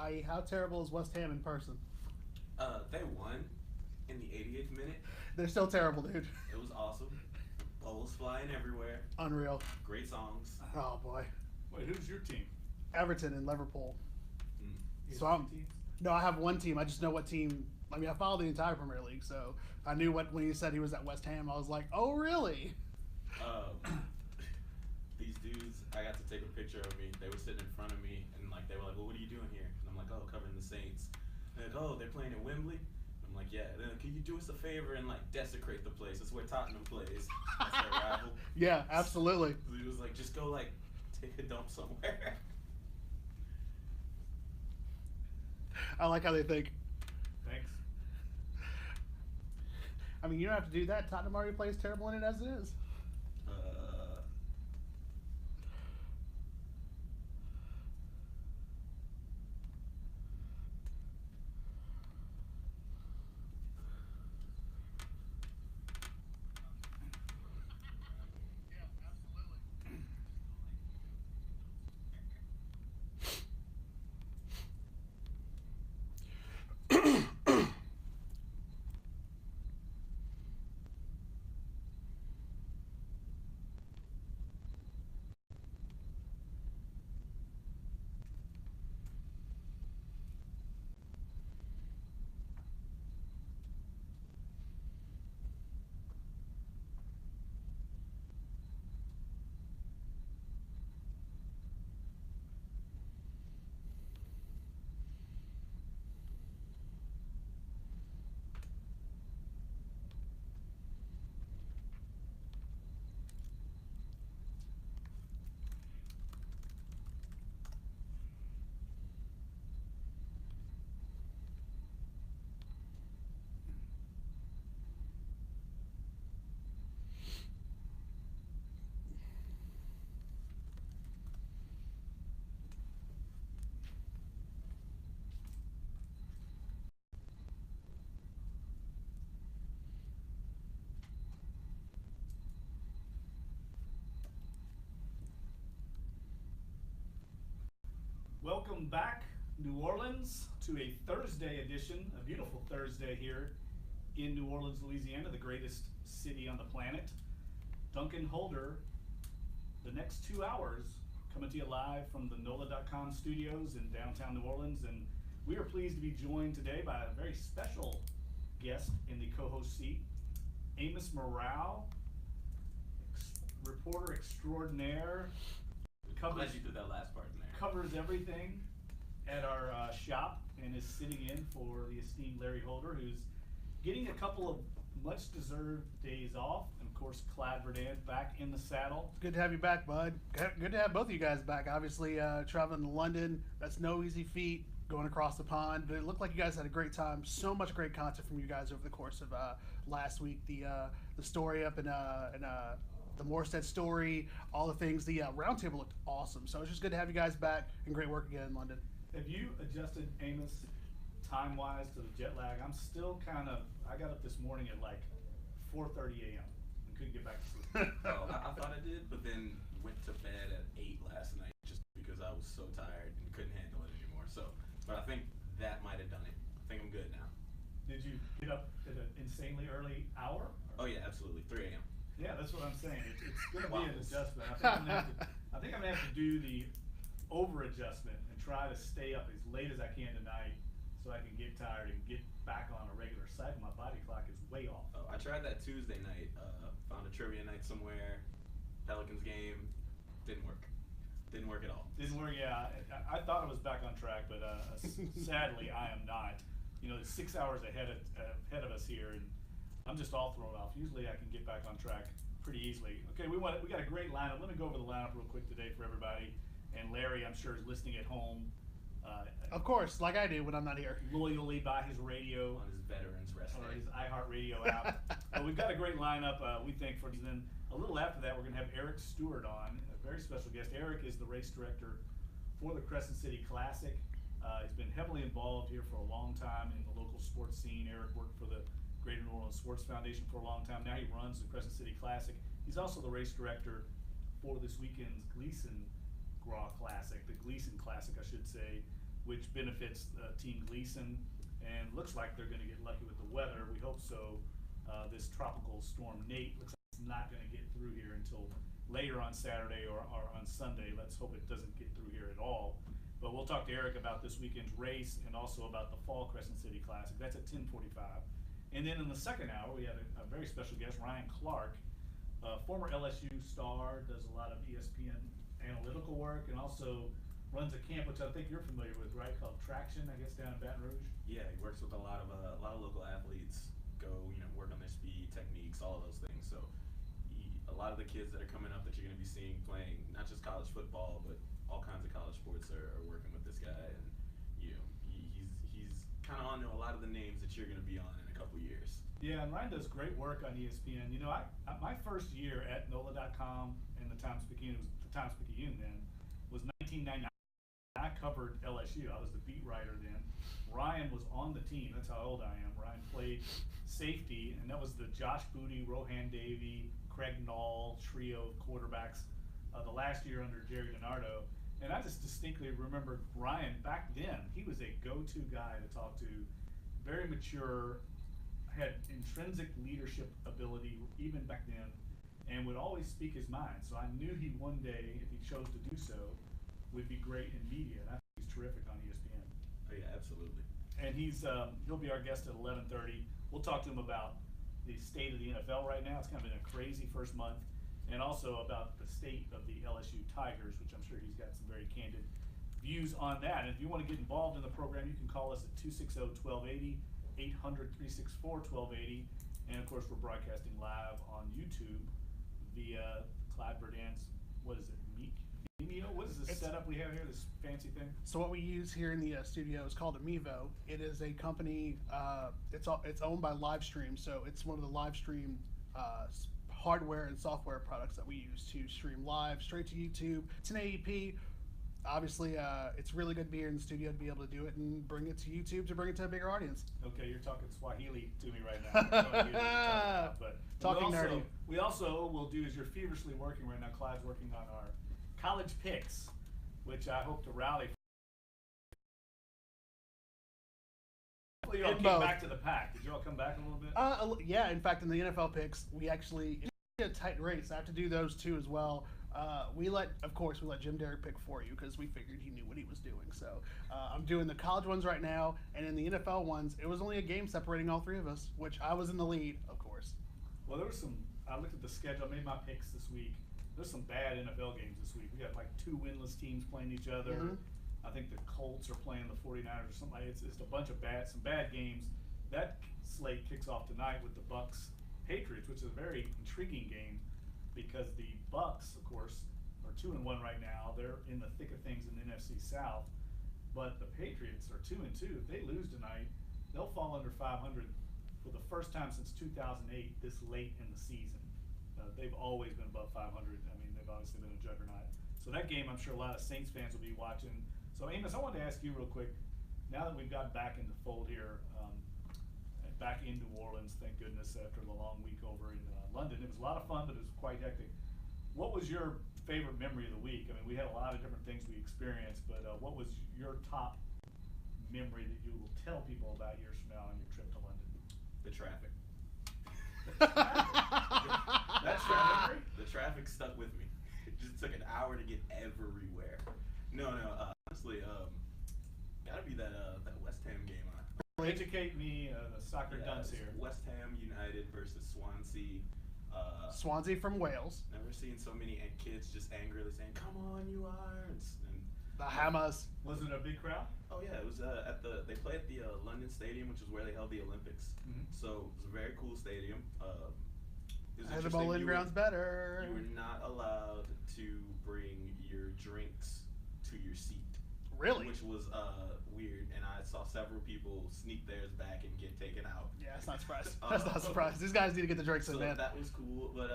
How terrible is West Ham in person? They won in the 88th minute. They're still terrible, dude. It was awesome. Bowls flying everywhere. Unreal. Great songs. Oh boy. Wait, who's your team? Everton and Liverpool. Mm. So no, I have one team. I just know what team. I mean, I follow the entire Premier League, so I knew what when he said he was at West Ham. I was like, oh really? These dudes, I got to take a picture of me. They were sitting in front of me, and like they were like, "Well, what are you doing here?" And I'm like, "Oh, covering the Saints." And they're like, "Oh, they're playing in Wembley." I'm like, "Yeah." They're like, "Can you do us a favor and like desecrate the place? It's where Tottenham plays. That's their rival." Yeah, absolutely. So he was like, "Just go like take a dump somewhere." I like how they think. Thanks. I mean, you don't have to do that. Tottenham already plays terrible in it as it is. Welcome back, New Orleans, to a Thursday edition, a beautiful Thursday here in New Orleans, Louisiana, the greatest city on the planet. Duncan Holder, the next 2 hours, coming to you live from the NOLA.com studios in downtown New Orleans. And we are pleased to be joined today by a very special guest in the co-host seat, Amos Morale, reporter extraordinaire. I'm glad you did that last part in there. Covers everything at our shop and is sitting in for the esteemed Larry Holder, who's getting a couple of much-deserved days off, and of course Clyde Verdant back in the saddle. Good to have you back, bud. Good to have both of you guys back. Obviously, traveling to London, that's no easy feat, going across the pond, but it looked like you guys had a great time. So much great content from you guys over the course of last week. The story up in the Morstead story, all the things. The roundtable looked awesome. So it's just good to have you guys back, and great work again in London. Have you adjusted, Amos, time-wise to the jet lag? I'm still I got up this morning at like 4:30 a.m. and couldn't get back to sleep. I thought I did, but then went to bed at 8 last night just because I was so tired and couldn't handle it anymore. So, but I think that might have done it. I think I'm good now. Did you get up at an insanely early hour? Oh yeah, absolutely, 3 a.m. Yeah, that's what I'm saying. It's going to be an adjustment. I think I'm going to have to do the over-adjustment and try to stay up as late as I can tonight so I can get tired and get back on a regular cycle. My body clock is way off. Oh, I tried that Tuesday night. Found a trivia night somewhere. Pelicans game. Didn't work. Didn't work at all. Didn't work, yeah. I thought I was back on track, but sadly I am not. You know, it's 6 hours ahead of us here, and I'm just all thrown off. Usually I can get back on track pretty easily. Okay, we got a great lineup. Let me go over the lineup real quick today for everybody. And Larry, I'm sure, is listening at home. Of course, like I do when I'm not here. Loyally by his radio. On his Veterans Rest Or Day. his iHeartRadio app. But we've got a great lineup, we think, and then a little after that, we're going to have Eric Stewart on, a very special guest. Eric is the race director for the Crescent City Classic. He's been heavily involved here for a long time in the local sports scene. Eric worked for the Greater New Orleans Sports Foundation for a long time. Now he runs the Crescent City Classic. He's also the race director for this weekend's Gleason Gras Classic, the Gleason Classic, I should say, which benefits Team Gleason, and looks like they're going to get lucky with the weather. We hope so. This tropical storm Nate looks like it's not going to get through here until later on Saturday or on Sunday. Let's hope it doesn't get through here at all. But we'll talk to Eric about this weekend's race and also about the Fall Crescent City Classic. That's at 10:45. And then in the second hour, we have a very special guest, Ryan Clark, former LSU star, does a lot of ESPN analytical work, and also runs a camp, which I think you're familiar with, right? Called Traction, I guess, down in Baton Rouge. Yeah, he works with a lot of local athletes. Go, work on their speed, techniques, all of those things. So, a lot of the kids that are coming up that you're going to be seeing playing not just college football, but all kinds of college sports are working with this guy, and he's kind of on to a lot of the names that you're going to be on in a couple years. Yeah, and Ryan does great work on ESPN. My first year at NOLA.com and the Times-Picayune, then, was 1999. I covered LSU. I was the beat writer then. Ryan was on the team. That's how old I am. Ryan played safety, and that was the Josh Booty, Rohan Davey, Craig Nall trio of quarterbacks the last year under Jerry DiNardo. And I just distinctly remember Ryan back then. He was a go-to guy to talk to, very mature, had intrinsic leadership ability even back then, and would always speak his mind. So I knew he one day, if he chose to do so, would be great in media. And I think he's terrific on ESPN. Oh yeah, absolutely. And he'll be our guest at 11:30. We'll talk to him about the state of the NFL right now. It's kind of been a crazy first month, and also about the state of the LSU Tigers, which I'm sure he's got some very candid views on that. And if you want to get involved in the program, you can call us at 260-1280, 800-364-1280, and of course we're broadcasting live on YouTube via Clyde Verdant's, what is it, Vimeo? What is this setup we have here, this fancy thing? So what we use here in the studio is called Amivo. It is a company, it's owned by Livestream, so it's one of the Livestream hardware and software products that we use to stream live straight to YouTube. It's an AEP. Obviously, it's really good to be here in the studio to be able to do it and bring it to YouTube to bring it to a bigger audience. Okay, you're talking Swahili to me right now. I have no idea what you're talking about, but talking nerdy. We also will do, as you're feverishly working right now, Clyde's working on our college picks, which I hope to rally. Hopefully you all came back to the pack. Did you all come back a little bit? Yeah, in fact, in the NFL picks, we actually, it's a tight race. I have to do those two as well. We let Jim Derrick pick for you because we figured he knew what he was doing. So I'm doing the college ones right now, and in the NFL ones, it was only a game separating all three of us, which I was in the lead, of course. Well, I looked at the schedule, I made my picks this week. There's some bad NFL games this week. We got like two winless teams playing each other. Mm-hmm. I think the Colts are playing the 49ers or something. It's a bunch of some bad games. That slate kicks off tonight with the Bucks Patriots, which is a very intriguing game because the Bucks, of course, are 2-1 right now. They're in the thick of things in the NFC South, but the Patriots are 2-2. If they lose tonight, they'll fall under 500 for the first time since 2008 this late in the season. They've always been above 500. I mean, they've obviously been a juggernaut. So that game, I'm sure a lot of Saints fans will be watching. So Amos, I wanted to ask you real quick, now that we've got back in the fold here, back in New Orleans, thank goodness, after the long week over in London. It was a lot of fun, but it was quite hectic. What was your favorite memory of the week? I mean, we had a lot of different things we experienced, but what was your top memory that you will tell people about years from now on your trip to London? The traffic. The traffic stuck with me. It just took an hour to get everywhere. No, honestly, gotta be that West Ham game on. Educate me, the soccer dunce here. West Ham United versus Swansea. Swansea from Wales. Never seen so many kids just angrily saying, "Come on, you Irons!" And the Hammers. Was it a big crowd? Oh yeah, it was they play at the London Stadium, which is where they held the Olympics. Mm-hmm. So it was a very cool stadium. The bowling ground's better. You were not allowed to bring your drinks to your seat. Really? Which was weird, and I saw several people sneak theirs back and get taken out. Yeah, that's not surprised. That's not surprised. These guys need to get the drinks in, man. That was cool, but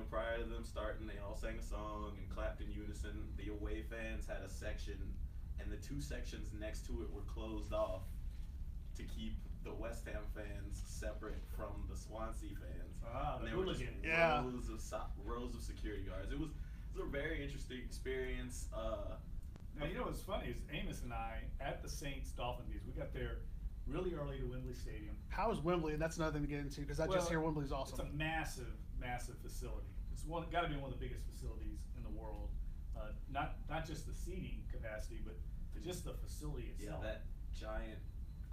prior to them starting, they all sang a song and clapped in unison. The away fans had a section, and the two sections next to it were closed off to keep the West Ham fans separate from the Swansea fans. And there were just rows of security guards. It was a very interesting experience. Now, you know what's funny is Amos and I, at the Saints-Dolphins games, we got there really early to Wembley Stadium. How is Wembley? And that's another thing to get into because I just hear Wembley's awesome. It's a massive, massive facility. It's got to be one of the biggest facilities in the world. Not just the seating capacity, but just the facility itself. Yeah, that giant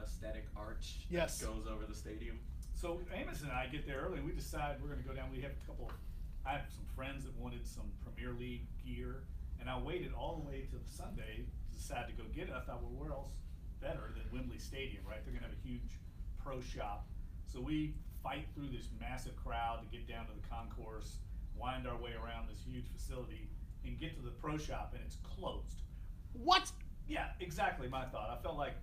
aesthetic arch yes. that goes over the stadium. So Amos and I get there early, and we decide we're going to go down. I have some friends that wanted some Premier League gear, and I waited all the way to Sunday to decide to go get it. I thought, well, where else better than Wembley Stadium, right? They're going to have a huge pro shop. So we fight through this massive crowd to get down to the concourse, wind our way around this huge facility, and get to the pro shop, and it's closed. What? Yeah, exactly my thought. I felt like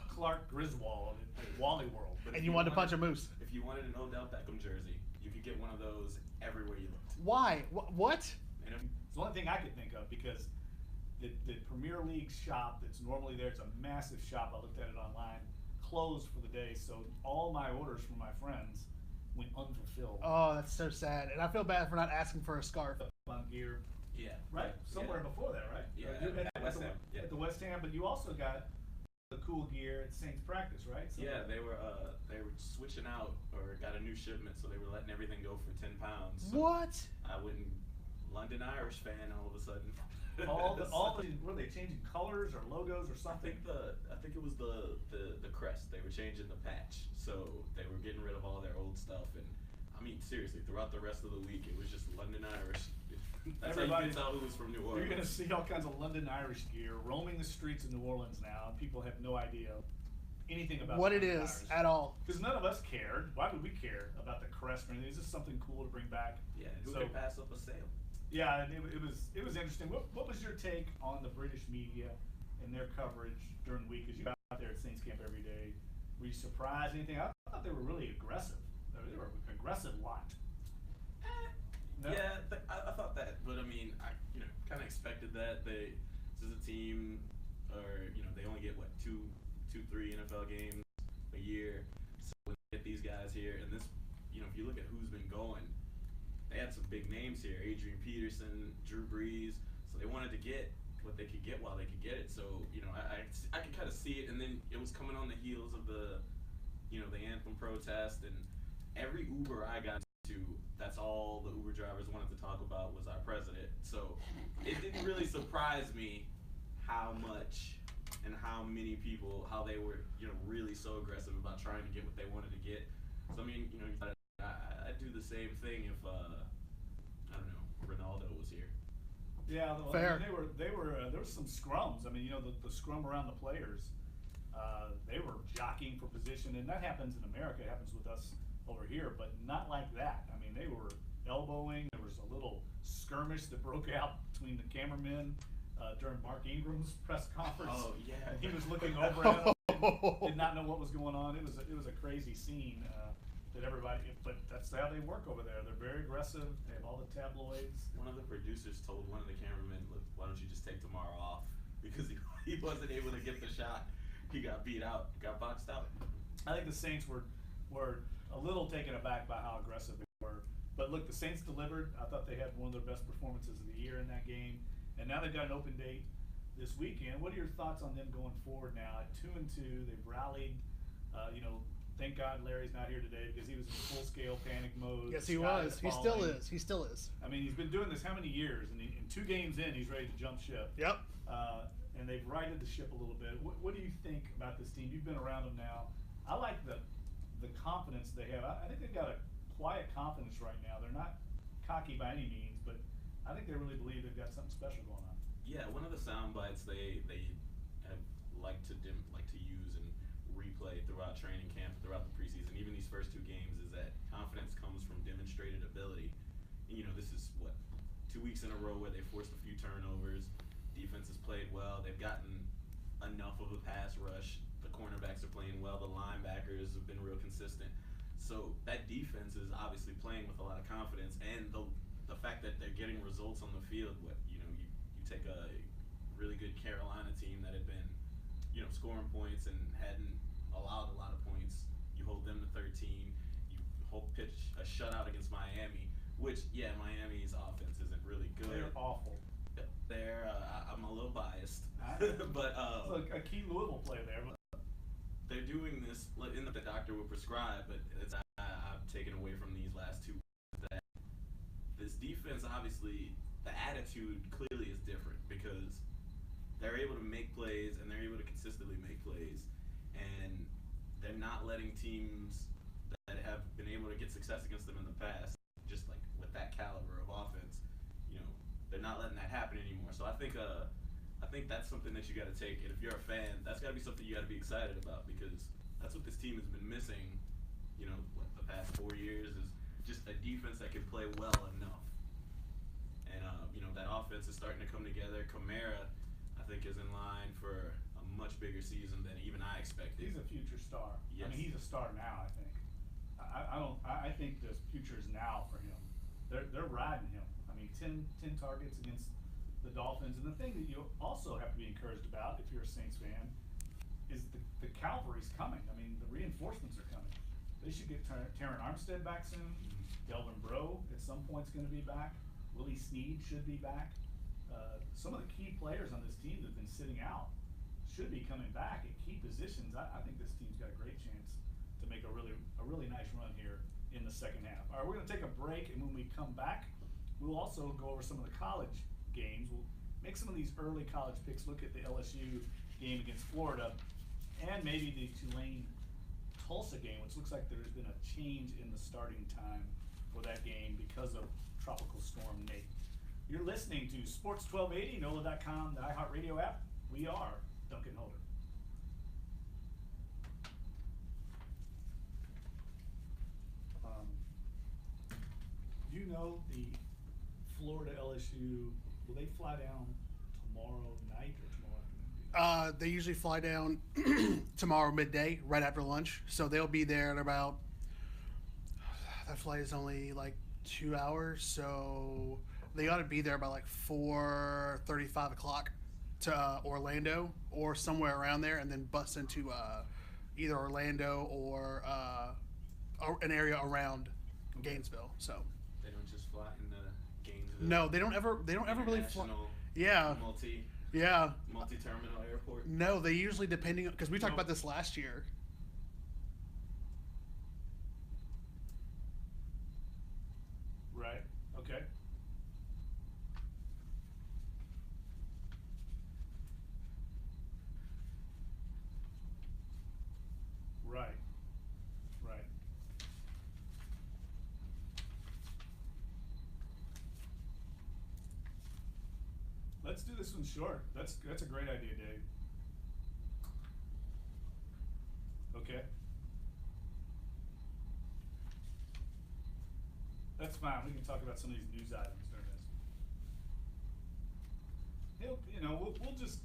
Clark Griswold in Wally World. But and you wanted to punch a moose. If you wanted an Odell Beckham jersey, you could get one of those everywhere you looked. Why? What? It's the only thing I could think of because the Premier League shop that's normally there, it's a massive shop. I looked at it online, closed for the day. So all my orders from my friends went unfulfilled. Oh, that's so sad. And I feel bad for not asking for a scarf. On gear. Yeah. Right? Somewhere before that, right? Yeah. At West Ham. At the West Ham, but you also got the cool gear at Saints practice, right? So yeah, they were switching out or got a new shipment, so they were letting everything go for £10. So what? I wouldn't. London Irish fan all of a sudden. Were they changing colors or logos or something? I think it was the crest. They were changing the patch, so they were getting rid of all their old stuff. And I mean, seriously, throughout the rest of the week, it was just London Irish. That's how you can tell who was from New Orleans. You're gonna see all kinds of London Irish gear roaming the streets of New Orleans now, and people have no idea anything about what it is Irish. At all. Because none of us cared. Why would we care about the crest or anything? Is this something cool to bring back? Yeah, who could pass up a sale? Yeah, and it was interesting. What was your take on the British media and their coverage during the week? Because you got out there at Saints camp every day. Were you surprised? Anything? I thought they were really aggressive. They were an aggressive lot. No? Yeah, I thought that, but I mean, I kind of expected that. This is a team, or they only get what two, 3 NFL games a year. So when they get these guys here, and this, if you look at who's been going, they had some big names here: Adrian Peterson, Drew Brees. So they wanted to get what they could get while they could get it. So I could kind of see it, and then it was coming on the heels of the anthem protest, and every Uber I got to, that's all the Uber drivers wanted to talk about was our president. So it didn't really surprise me how much and how many people, how they were, really so aggressive about trying to get what they wanted to get. So I mean, I'd do the same thing if I don't know, Ronaldo was here. Yeah, fair. I mean, there was some scrums. I mean, the scrum around the players, they were jockeying for position, and that happens in America. It happens with us over here, but not like that. I mean, they were elbowing. There was a little skirmish that broke out between the cameramen during Mark Ingram's press conference. Oh yeah, he was looking over at him, and did not know what was going on. It was a crazy scene that everybody. But that's how they work over there. They're very aggressive. They have all the tabloids. One of the producers told one of the cameramen, "Look, why don't you just take tomorrow off?" Because he wasn't able to get the shot. He got beat out. Got boxed out. I think the Saints were a little taken aback by how aggressive they were. But look, the Saints delivered. I thought they had one of their best performances of the year in that game. And now they've got an open date this weekend. What are your thoughts on them going forward now? At 2-2, they've rallied. Thank God Larry's not here today because he was in full-scale panic mode. Yes, he was. He still is. He still is. I mean, he's been doing this how many years? And in 2 games in, he's ready to jump ship. Yep. And they've righted the ship a little bit. What do you think about this team? You've been around them now. I like the confidence they have. I think they've got a quiet confidence right now. They're not cocky by any means, but I think they really believe they've got something special going on. Yeah, one of the sound bites they have liked to use and replay throughout training camp, throughout the preseason, even these first 2 games, is that confidence comes from demonstrated ability. And, this is 2 weeks in a row where they forced a few turnovers. Defense has played well. They've gotten enough of a pass rush. The cornerbacks are playing well. The linebackers have been real consistent. So that defense is obviously playing with a lot of confidence, and the fact that they're getting results on the field. You take a really good Carolina team that had been, scoring points and hadn't allowed a lot of points. You hold them to 13. You pitch a shutout against Miami, which Miami's offense isn't really good. They're awful. there. I'm a little biased, but It's like a key Louisville player there. they're doing this in the doctor would prescribe, but I've taken away from these last 2 that this defense, obviously the attitude clearly is different because they're able to make plays and they're able to consistently make plays, and they're not letting teams that have been able to get success against them in the past, just like with that caliber of offense, they're not letting that happen anymore. So I think that's something that you got to take, and if you're a fan, that's got to be something you got to be excited about because that's what this team has been missing. The past 4 years is just a defense that can play well enough, and that offense is starting to come together. Kamara, I think, is in line for a much bigger season than even I expected. He's a future star. Yes. I mean, he's a star now. I think. I think the future is now for him. They're riding him. I mean, 10 targets against the Dolphins, and the thing that you also have to be encouraged about if you're a Saints fan is the cavalry's coming. I mean, the reinforcements are coming. They should get Taron Armstead back soon. Delvin Breaux at some point is going to be back. Willie Snead should be back. Some of the key players on this team that have been sitting out should be coming back at key positions. I think this team's got a great chance to make a really nice run here in the second half. All right, we're going to take a break, and when we come back, we'll also go over some of the college games. We'll make some of these early college picks, look at the LSU game against Florida, and maybe the Tulane-Tulsa game, which looks like there's been a change in the starting time for that game because of Tropical Storm Nate. You're listening to Sports 1280, NOLA.com, the iHeartRadio app. We are Dunc and Holder. Do you know the Florida LSU, will they fly down tomorrow night or tomorrow afternoon? They usually fly down tomorrow midday, right after lunch. So they'll be there at about, that flight is only like 2 hours. So they ought to be there by like 4:30, 5 o'clock to Orlando or somewhere around there, and then bus into either Orlando or an area around Gainesville. So They don't just fly into Gainesville. no, they don't ever really fly. International Yeah. Multi-terminal airport. No, they usually, depending, because we talked about this last year. Right, okay. Right, right. Let's do this one short. That's a great idea, Dave. Okay. That's fine. We can talk about some of these news items during this. We'll just,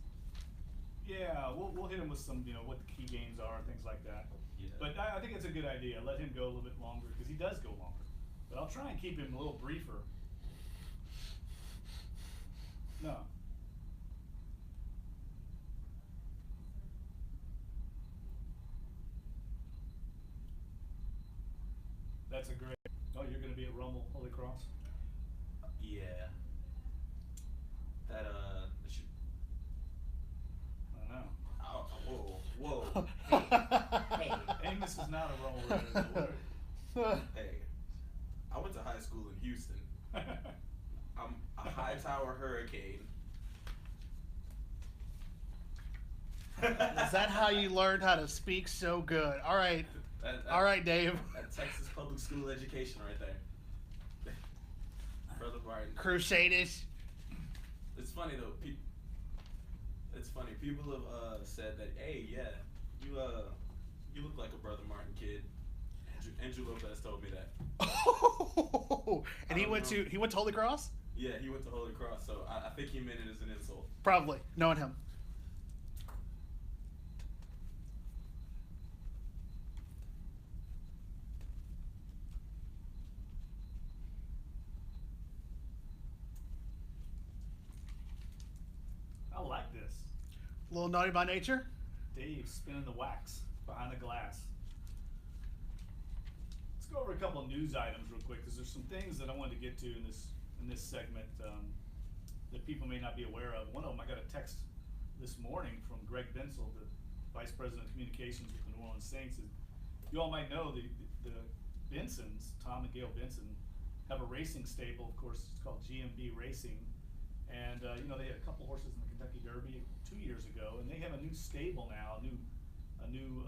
we'll hit him with some, what the key games are and things like that. Yeah. But I think it's a good idea. Let him go a little bit longer because he does go longer. But I'll try and keep him a little briefer. No. That's a great. Oh, you're going to be at Rummel Holy Cross? Yeah. That should. I know. Oh, whoa. Hey. Amos is not a Rummel Raider. Hey, I went to high school in Houston. I'm a high tower hurricane. Is that how you learned how to speak so good? All right. All right, Dave. That Texas public school education right there. Brother Martin. Crusaders. It's funny though. It's funny. People have said that, hey, yeah, you look like a Brother Martin kid. Andrew Lopez told me that. Oh, and he went to Holy Cross? Yeah, he went to Holy Cross, so I think he meant it as an insult. Probably, knowing him. I like this. A little naughty by nature. Dave spinning the wax behind the glass. Let's go over a couple of news items real quick because there's some things that I wanted to get to in this segment. that people may not be aware of. One of them, I got a text this morning from Greg Bensel, the Vice President of Communications with the New Orleans Saints. You all might know the Bensons, Tom and Gail Benson, have a racing stable. Of course, it's called GMB Racing. And they had a couple horses in the Kentucky Derby 2 years ago, and they have a new stable now, a new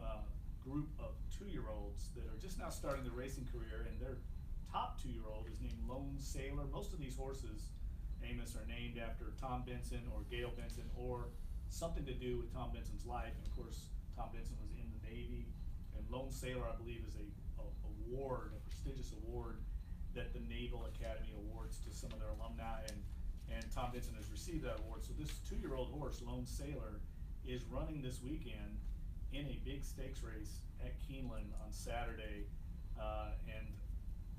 group of 2-year-olds that are just now starting their racing career, and their top 2-year-old is named Lone Sailor. Most of these horses, Amos, are named after Tom Benson or Gail Benson or something to do with Tom Benson's life. And of course, Tom Benson was in the Navy, and Lone Sailor, I believe, is a award, a prestigious award that the Naval Academy awards to some of their alumni, and Tom Benson has received that award. So this 2-year-old horse, Lone Sailor, is running this weekend in a big stakes race at Keeneland on Saturday, and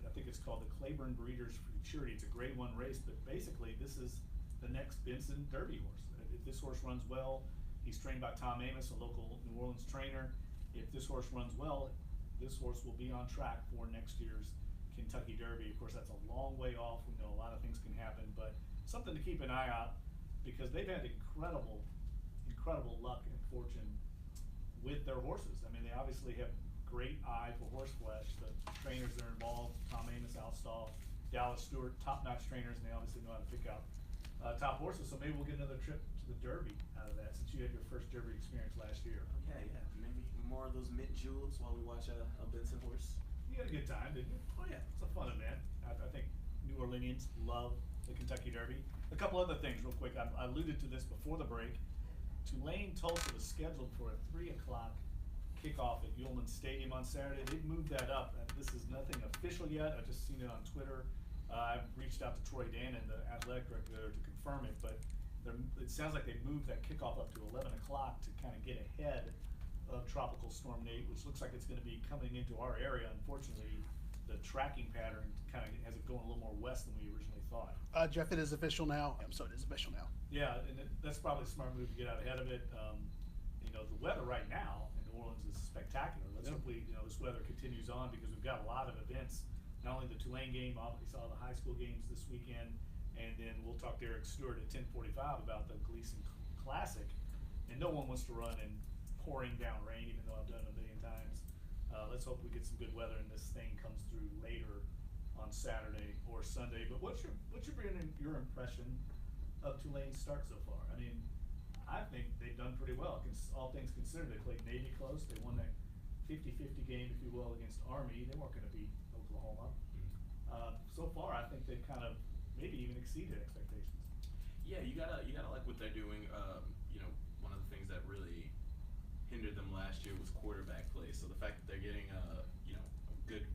I think it's called the Claiborne Breeders' Futurity. It's a Grade 1 race, but basically this is the next Benson Derby horse. If this horse runs well, he's trained by Tom Amos, a local New Orleans trainer. If this horse runs well, this horse will be on track for next year's Kentucky Derby. Of course, that's a long way off. We know a lot of things can happen, but something to keep an eye out, because they've had incredible luck and fortune with their horses. I mean, they obviously have great eye for horse flesh. The trainers that are involved, Tom Amos, Al Stahl, Dallas Stewart, top-notch trainers, and they obviously know how to pick out top horses. So maybe we'll get another trip to the Derby out of that, since you had your first Derby experience last year. Yeah, maybe more of those mint jewels while we watch a Benson horse. You had a good time, didn't you? Oh yeah, it's a fun event. I think New Orleanians love the Kentucky Derby. A couple other things real quick. I alluded to this before the break. Tulane Tulsa was scheduled for a 3 o'clock kickoff at Ullman Stadium on Saturday. They've moved that up. This is nothing official yet. I've just seen it on Twitter. I've reached out to Troy Dannon, the athletic director there, to confirm it, but it sounds like they moved that kickoff up to 11 o'clock to kind of get ahead of Tropical Storm Nate, which looks like it's going to be coming into our area. Unfortunately, the tracking pattern kind of has it going a little more west than we originally thought. Jeff, it is official now. So it is official now. Yeah, and that's probably a smart move to get out ahead of it. The weather right now in New Orleans is spectacular. Let's hope this weather continues on, because we've got a lot of events. Not only the Tulane game, obviously saw the high school games this weekend, and then we'll talk to Eric Stewart at 10:45 about the Gleason Classic. And no one wants to run in pouring down rain, even though I've done it a million times. Let's hope we get some good weather and this thing comes through later on Saturday or Sunday. But what's your impression of Tulane's start so far? I mean, I think they've done pretty well. All things considered, they played Navy close. They won that 50-50 game, if you will, against Army. They weren't going to beat Oklahoma. So far, I think they've kind of maybe even exceeded expectations. Yeah, you gotta like what they're doing. One of the things that really hindered them last year was quarterback play. So the fact that they're getting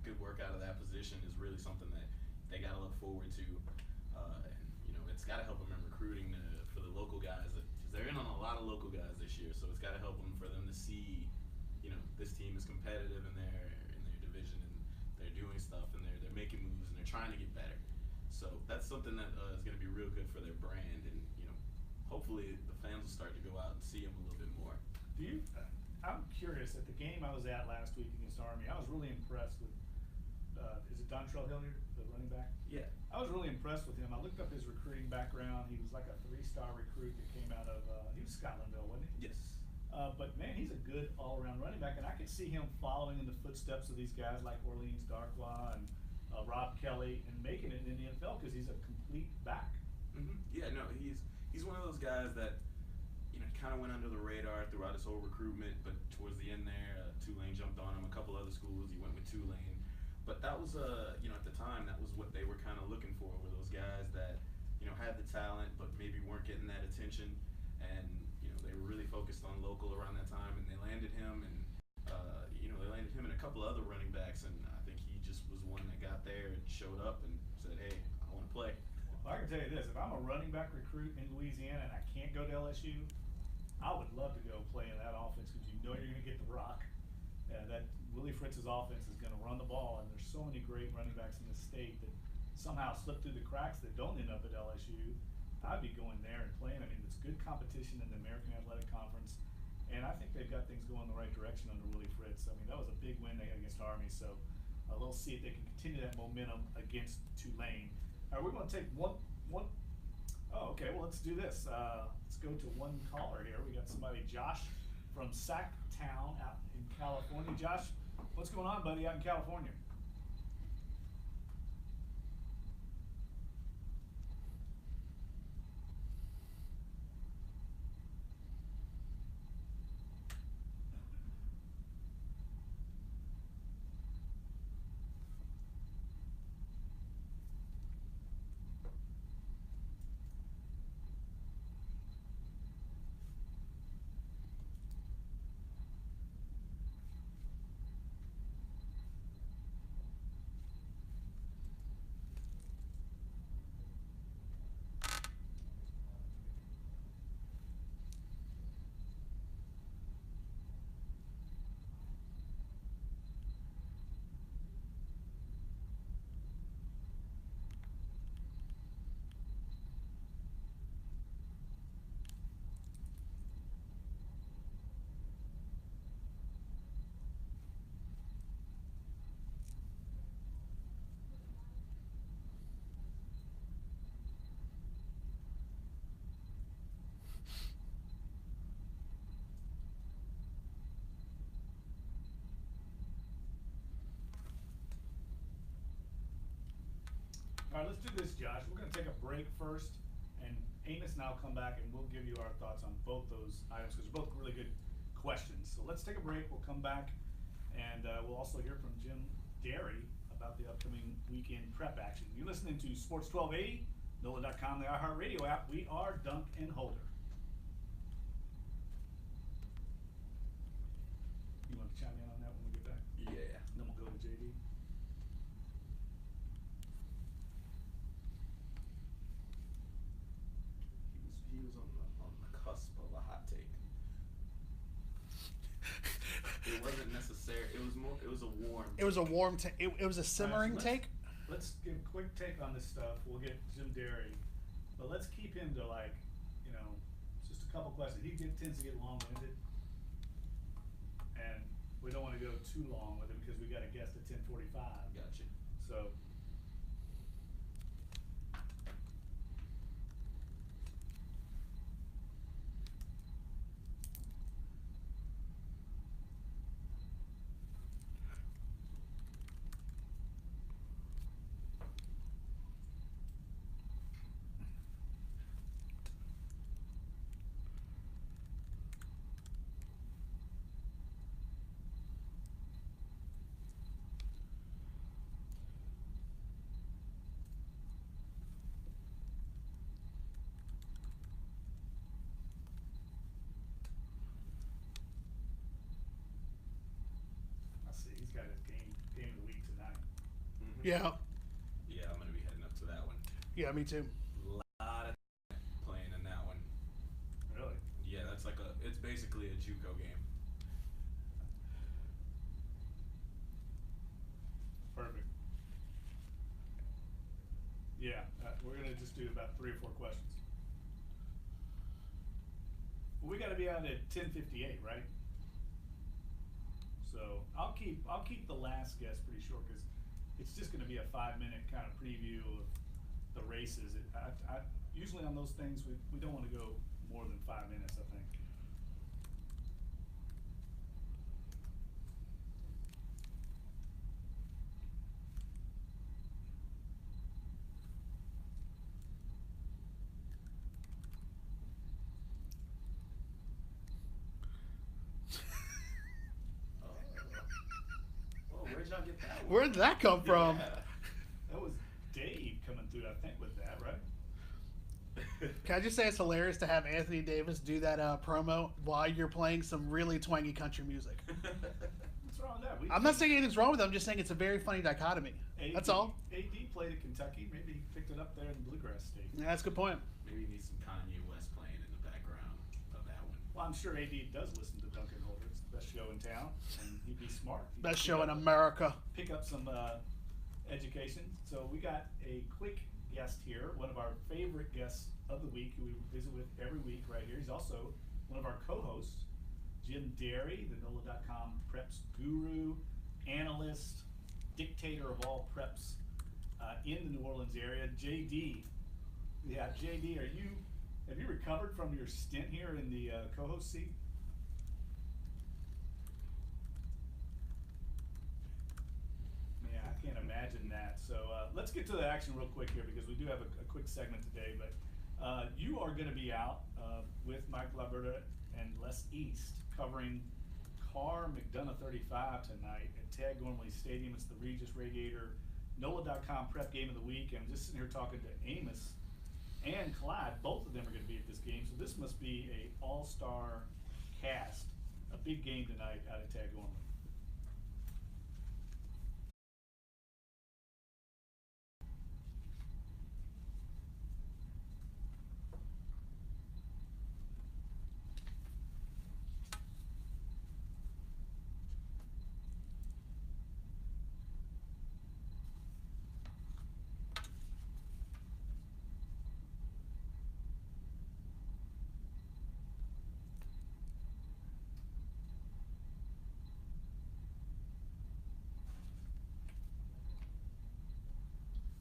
good work out of that position is really something that they gotta look forward to. And it's gotta help them in recruiting for the local guys, because they're in on a lot of local guys this year. So it's gotta help them for them to see, this team is competitive in their division, and they're doing stuff, and they're making moves, and they're trying to get better. So that's something that is going to be real good for their brand, and hopefully the fans will start to go out and see them a little bit more. I'm curious, at the game I was at last week against Army, I was really impressed with, is it Dontrell Hilliard, the running back? Yeah. I was really impressed with him. I looked up his recruiting background. He was like a 3-star recruit that came out of, he was Scotlandville, wasn't he? Yes. But man, he's a good all-around running back, and I could see him following in the footsteps of these guys like Orleans Darkwa and Rob Kelly, and making it in the NFL, because he's a complete back. Mm-hmm. Yeah, no, he's one of those guys that kind of went under the radar throughout his whole recruitment, but towards the end there, Tulane jumped on him. A couple other schools, he went with Tulane, but that was at the time, that was what they were kind of looking for, were those guys that had the talent but maybe weren't getting that attention, and they were really focused on local around that time, and they landed him, and they landed him and a couple other running backs, and I think he just was one that got there and showed up and said, hey, I want to play. Well, I can tell you this, if I'm a running back recruit in Louisiana and I can't go to LSU, I would love to go play in that offense, because you're going to get the rock. That Willie Fritz's offense is going to run the ball, and there's so many great running backs in this state that somehow slip through the cracks that don't end up at LSU. I'd be going there and playing. I mean, it's good competition in the American Athletic Conference, and I think they've got things going in the right direction under Willie Fritz. I mean, that was a big win they had against Army, so we'll see if they can continue that momentum against Tulane. All right, we're going to take one Oh, okay. Well, let's do this. Let's go to one caller here. We got somebody, Josh from Sacktown out in California. Josh, what's going on, buddy, out in California? All right, let's do this, Josh. We're going to take a break first, and Amos and I'll come back and we'll give you our thoughts on both those items because they're both really good questions. So let's take a break. We'll come back, and we'll also hear from Jim Derry about the upcoming weekend prep action. You're listening to Sports 1280, NOLA.com, the iHeartRadio app. We are Dunc and Holder. You want to chime in on that when we get back? Yeah. And then we'll go to JD. He was on the cusp of a hot take. It wasn't necessary. It was more. It was a warm. It was a warm take. It was a simmering take. Let's give a quick take on this stuff. We'll get Jim Derry, but let's keep him to just a couple questions. He tends to get long-winded, and we don't want to go too long with him because we got a guest at 10:45. Gotcha. So. He's got his game of the week tonight. Mm-hmm. Yeah. Yeah, I'm gonna be heading up to that one. Yeah, me too. Lot of playing in that one. Really? Yeah, it's basically a JUCO game. Perfect. Yeah, we're gonna just do about 3 or 4 questions. Well, we got to be out at 10:58, right? So I'll keep the last guess pretty short because it's just going to be a 5-minute kind of preview of the races. I usually on those things we don't want to go more than 5 minutes, I think. Where'd y'all get that one? Where'd that come from? Yeah. That was Dave coming through, I think, with that, right? Can I just say it's hilarious to have Anthony Davis do that promo while you're playing some really twangy country music. What's wrong with that? I'm not saying anything's wrong with it. I'm just saying it's a very funny dichotomy. That's all. AD played at Kentucky. Maybe he picked it up there in Bluegrass State. Yeah, that's a good point. Maybe you need some Kanye West playing in the background of that one. Well, I'm sure AD does listen to Dunc and Holder. It's the best show in town, and he'd be smart. Best show in America. Pick up some education. So we got a quick guest here, one of our favorite guests of the week, who we visit with every week right here. He's also one of our co-hosts, Jim Derry, the NOLA.com preps guru, analyst, dictator of all preps in the New Orleans area. JD, Yeah, JD, have you recovered from your stint here in the co-host seat? Yeah, I can't imagine that. So let's get to the action real quick here because we do have a quick segment today. But you are going to be out with Michael Alberta and Les East covering Carr McDonough 35 tonight at Tad Gormley Stadium. It's the Regis Radiator NOLA.com prep game of the week. And I'm just sitting here talking to Amos and Clyde. Both of them are going to be at this game. So this must be a all-star cast. A big game tonight out of Tad Gormley.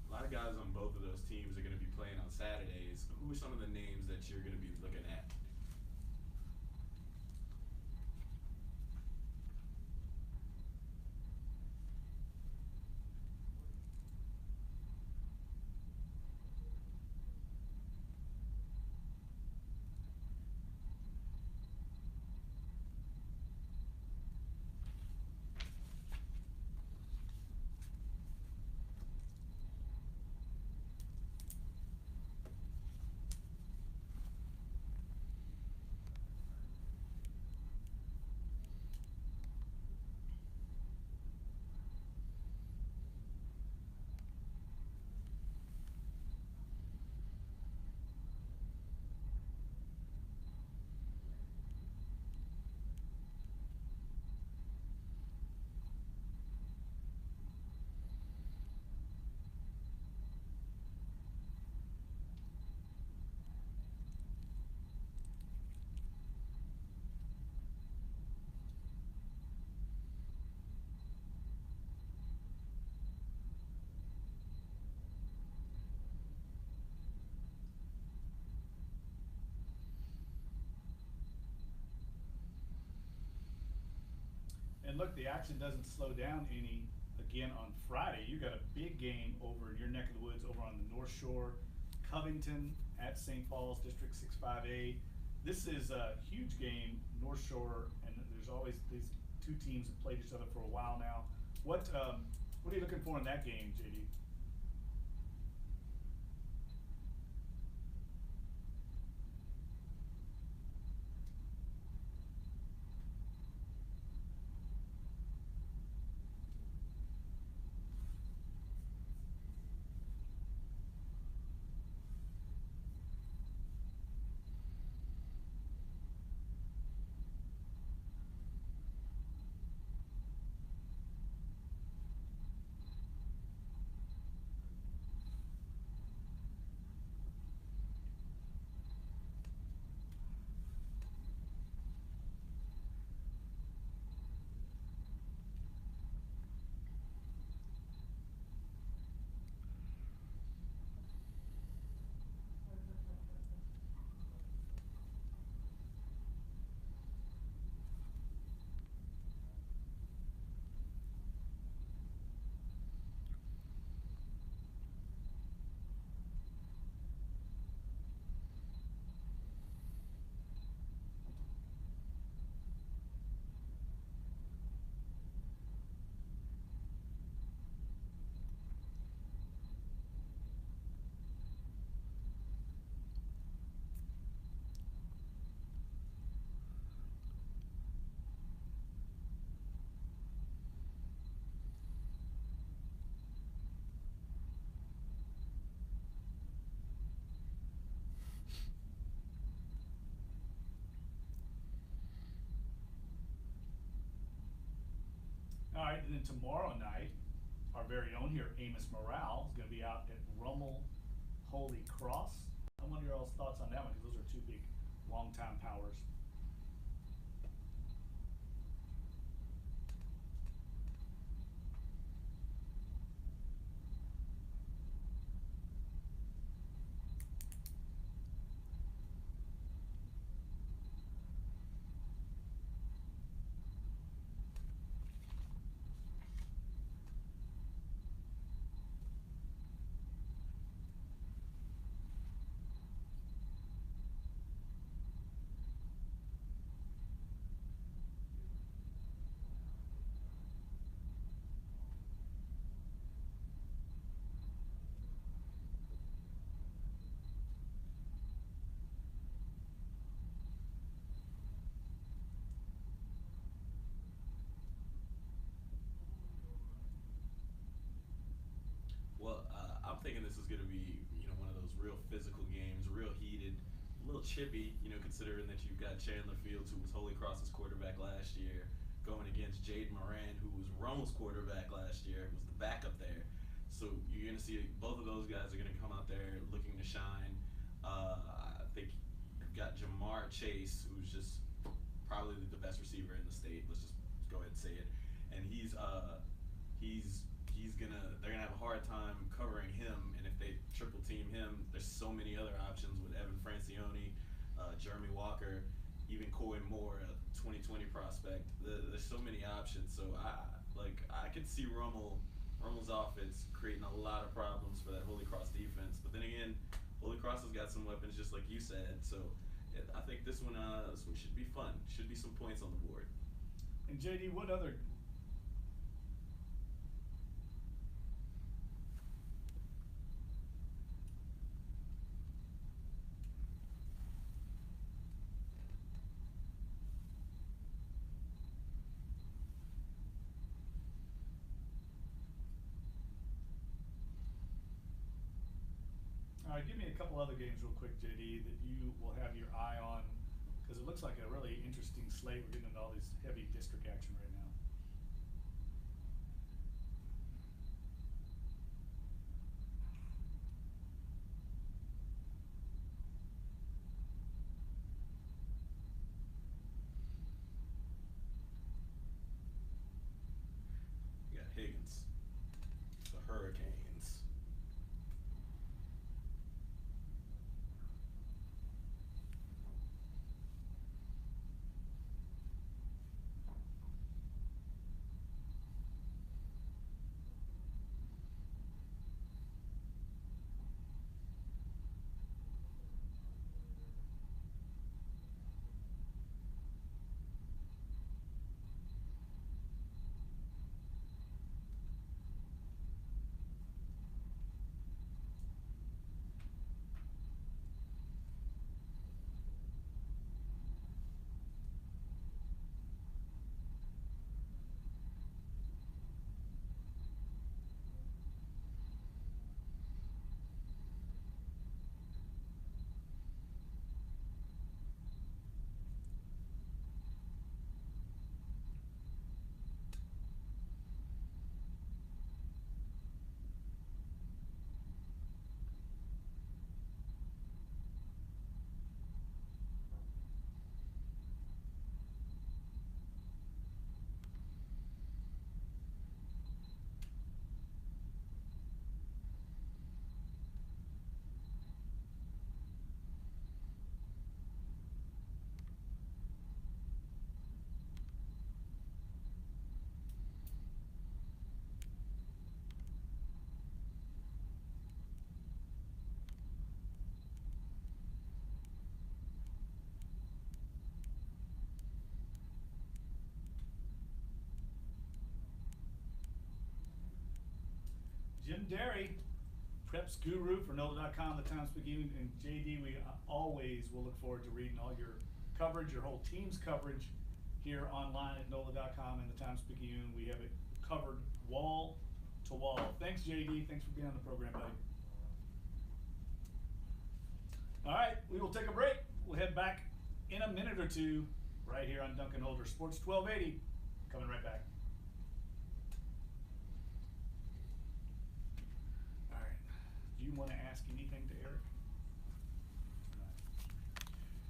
A lot of guys on both of those teams are going to be playing on Saturdays. Who are some of the names that you're going to be looking at? And look, the action doesn't slow down any again on Friday. You got a big game over in your neck of the woods over on the North Shore. Covington at St. Paul's, District 65A. This is a huge game, North Shore, and there's always these two teams that played each other for a while now. What are you looking for in that game, JD? All right, and then tomorrow night, our very own here, Amos Morale, is going to be out at Rummel Holy Cross. I wonder your all's thoughts on that one because those are two big, long-time powers. is going to be, one of those real physical games, real heated, a little chippy, considering that you've got Chandler Fields, who was Holy Cross's quarterback last year, going against Jade Moran, who was Rome's quarterback last year, was the backup there. So you're going to see both of those guys are going to come out there looking to shine. I think you've got Jamar Chase, who's just probably the best receiver in the state. Let's just go ahead and say it. And they're gonna have a hard time covering him. And if they triple team him, there's so many other options with Evan Francione, Jeremy Walker, even Coy Moore, a 2020 prospect. There's so many options. So I could see Rummel's offense creating a lot of problems for that Holy Cross defense. But then again, Holy Cross has got some weapons, just like you said. So I think this one should be fun. Should be some points on the board. And JD, what other? All right, give me a couple other games real quick, JD, that you will have your eye on, because it looks like a really interesting slate. We're getting into all this heavy district action right now. You got Higgins, the Hurricanes. Jim Derry, preps guru for NOLA.com, the Times-Picayune, and JD, we always will look forward to reading all your coverage, your whole team's coverage here online at NOLA.com and the Times-Picayune. We have it covered wall to wall. Thanks, JD. Thanks for being on the program, buddy. All right, we will take a break. We'll head back in a minute or two right here on Dunc and Holder Sports 1280. Coming right back. All right. Do you want to ask anything to Eric?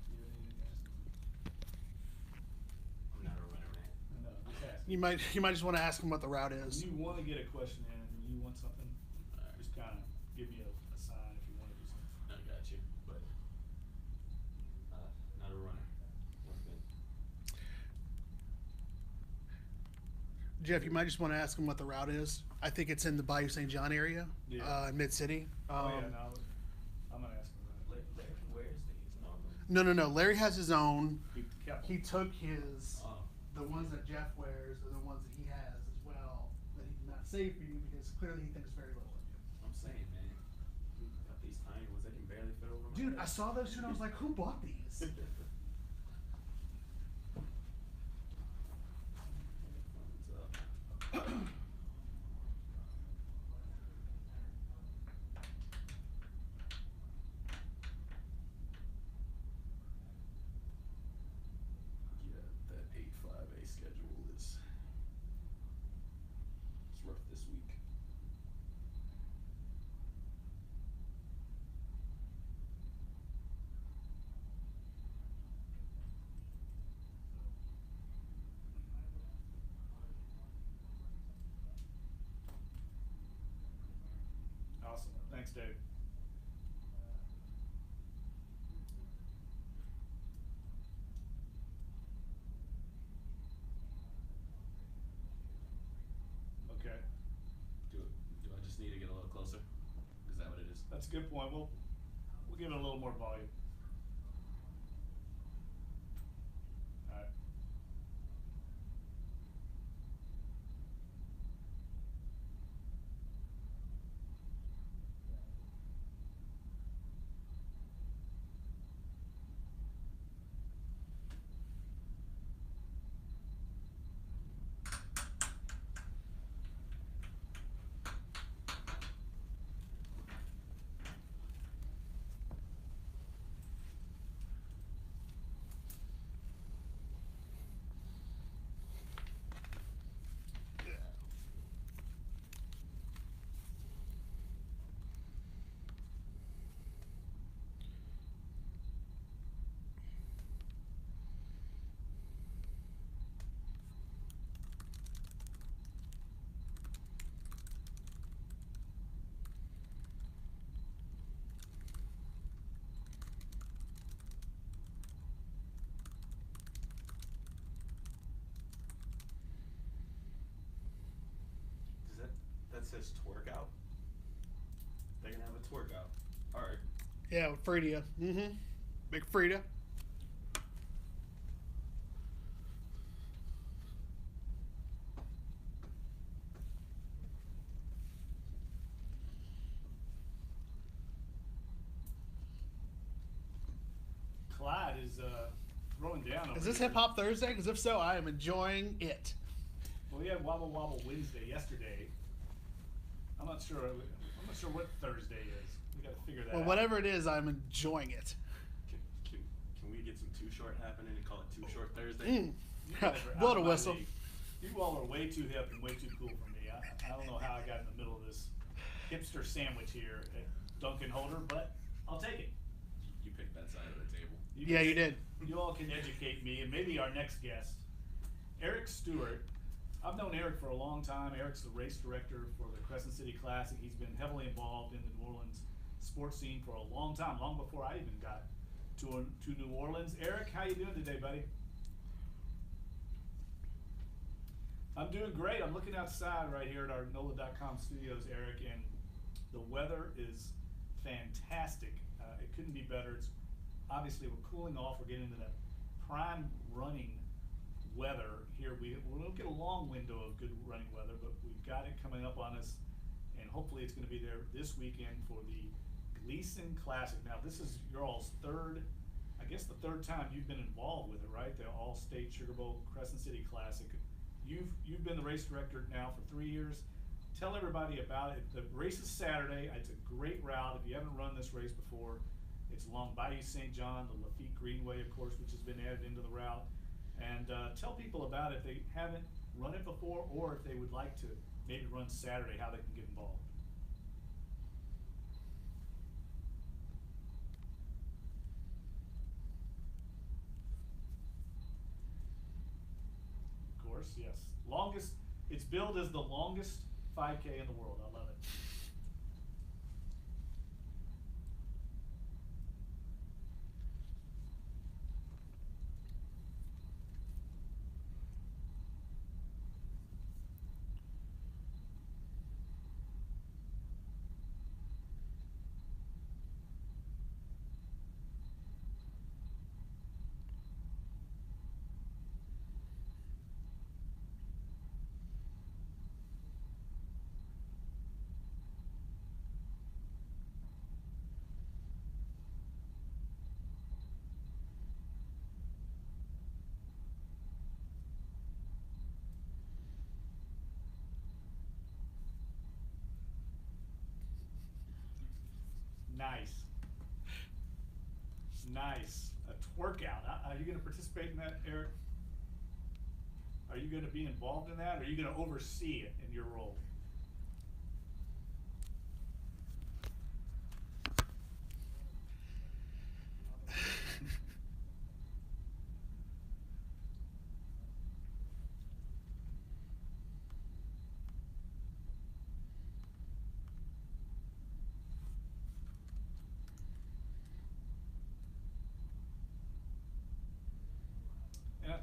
Do you have anything to ask him? I'm not a runner, man. No, just ask. You might just want to ask him what the route is. When you want to get a question in and you want something, just kind of give me a sign if you want to do something. I got you, but not a runner. That's good. Jeff, you might just want to ask him what the route is. I think it's in the Bayou St. John area, Yeah. Mid-City. Oh yeah, no, I'm gonna ask him about it. Larry wears these. No. Larry has his own. He kept He them. took his, Oh. the ones that Jeff wears are the ones that he has as well, that he did not save for you because clearly he thinks very little of you. I'm saying, man. You got these tiny ones that can barely fit over my Dude, head. I saw those two and I was like, who bought these? What's up? this week. Awesome. Thanks, Dave. Okay. Do I just need to get a little closer? Is that what it is? That's a good point. We'll give it a little more volume. All right. That says twerk out. They're gonna have a twerk out. All right. Yeah, with Frida. Mm-hmm. Big Frida. Clyde is throwing down. Is this Hip Hop Thursday? Because if so, I am enjoying it. Well, we had Wobble Wobble Wednesday yesterday. I'm not sure what Thursday is. We got to figure that out. Well, whatever it is, I'm enjoying it. Can we get some Too Short happening and call it Too Short Thursday? You guys are Blow out the of my whistle. league. You all are way too hip and way too cool for me. I don't know how I got in the middle of this hipster sandwich here at Duncan Holder, but I'll take it. You picked that side of the table. Yeah, you did. You all can educate me, and maybe our next guest, Eric Stewart. I've known Eric for a long time. Eric's the race director for the Crescent City Classic. He's been heavily involved in the New Orleans sports scene for a long time, long before I even got to New Orleans. Eric, how you doing today, buddy? I'm doing great. I'm looking outside right here at our NOLA.com studios, Eric, and the weather is fantastic. It couldn't be better. It's obviously we're cooling off. We're getting into that prime running weather here. We don't get a long window of good running weather, but we've got it coming up on us, and hopefully it's going to be there this weekend for the Gleason Classic. Now, this is your all's third time you've been involved with it, right? The All-State Sugar Bowl Crescent City Classic. You've been the race director now for 3 years. Tell everybody about it. The race is Saturday. It's a great route. If you haven't run this race before, it's along Bayou St. John, the Lafitte Greenway, of course, which has been added into the route. And tell people about it if they haven't run it before, or if they would like to maybe run Saturday, how they can get involved. Of course, yes. It's billed as the longest 5K in the world. I love it. Nice. Nice. A twerk out. Are you going to participate in that, Eric? Are you going to be involved in that, or are you going to oversee it in your role?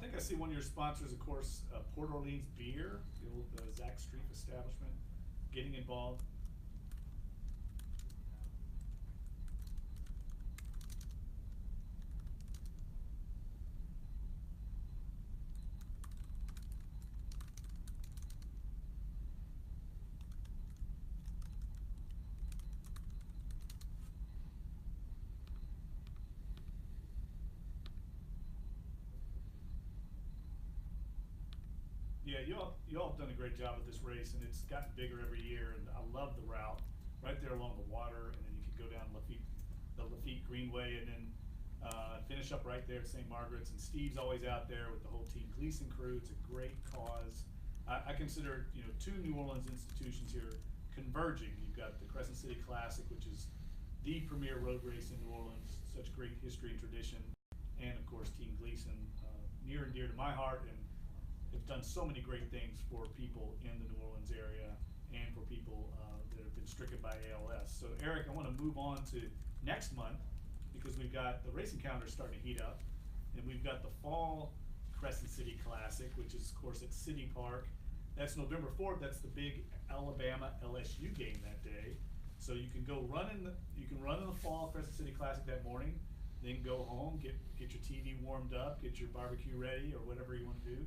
think I see one of your sponsors, of course, Port Orleans Beer, the old Zach Street establishment, getting involved. Yeah, you all have done a great job with this race, and it's gotten bigger every year. And I love the route right there along the water, and then you can go down the Lafitte Greenway, and then finish up right there at St. Margaret's. And Steve's always out there with the whole Team Gleason crew. It's a great cause. I consider two New Orleans institutions here converging. You've got the Crescent City Classic, which is the premier road race in New Orleans, such great history and tradition, and of course Team Gleason, near and dear to my heart, and it's done so many great things for people in the New Orleans area and for people that have been stricken by ALS. So Eric, I want to move on to next month, because we've got the racing calendar starting to heat up, and we've got the fall Crescent City Classic, which is of course at City Park. That's November 4th. That's the big Alabama LSU game that day. So you can go run in the fall Crescent City Classic that morning, then go home, get your TV warmed up, get your barbecue ready or whatever you want to do,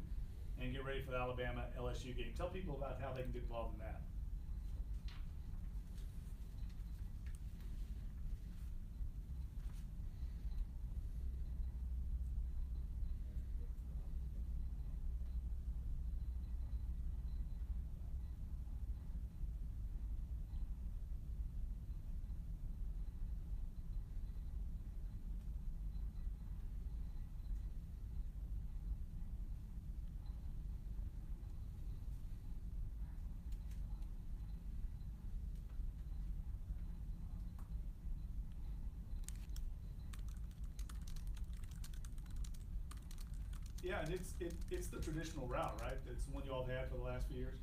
and get ready for the Alabama LSU game. Tell people about how they can get involved in that. Yeah, and it's the traditional route, right? It's the one you all have had for the last few years.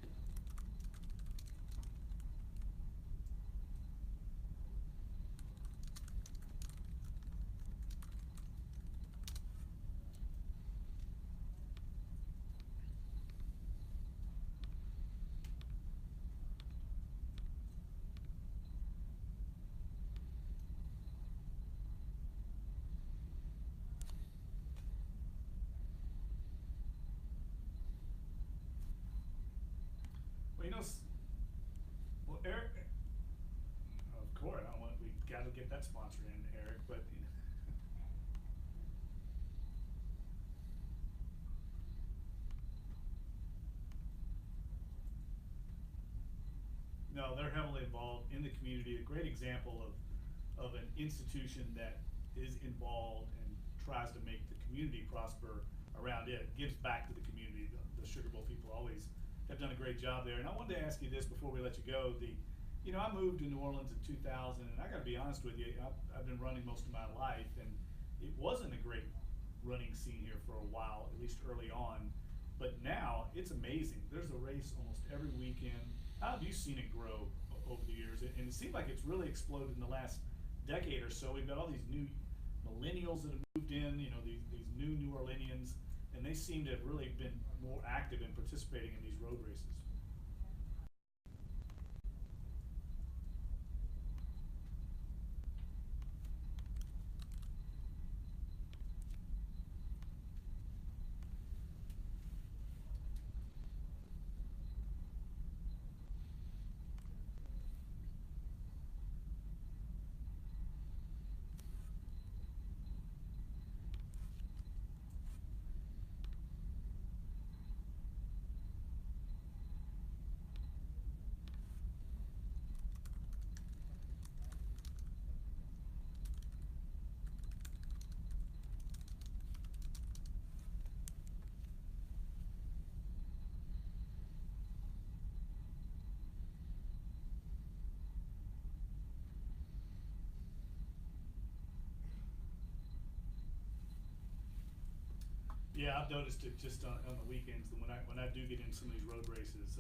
Well, Eric, of course, we got to get that sponsor in, Eric, but no, they're heavily involved in the community. A great example of an institution that is involved and tries to make the community prosper around it, gives back to the community. The Sugar Bowl people always have done a great job there. And I wanted to ask you this before we let you go. I moved to New Orleans in 2000, and I got to be honest with you, I've been running most of my life, and it wasn't a great running scene here for a while, at least early on. But now it's amazing. There's a race almost every weekend. How have you seen it grow over the years? And it seems like it's really exploded in the last decade or so. We've got all these new millennials that have moved in, these new Orleanians, and they seem to have really been more active in participating in these road races. Yeah, I've noticed it just on the weekends when I do get in some of these road races.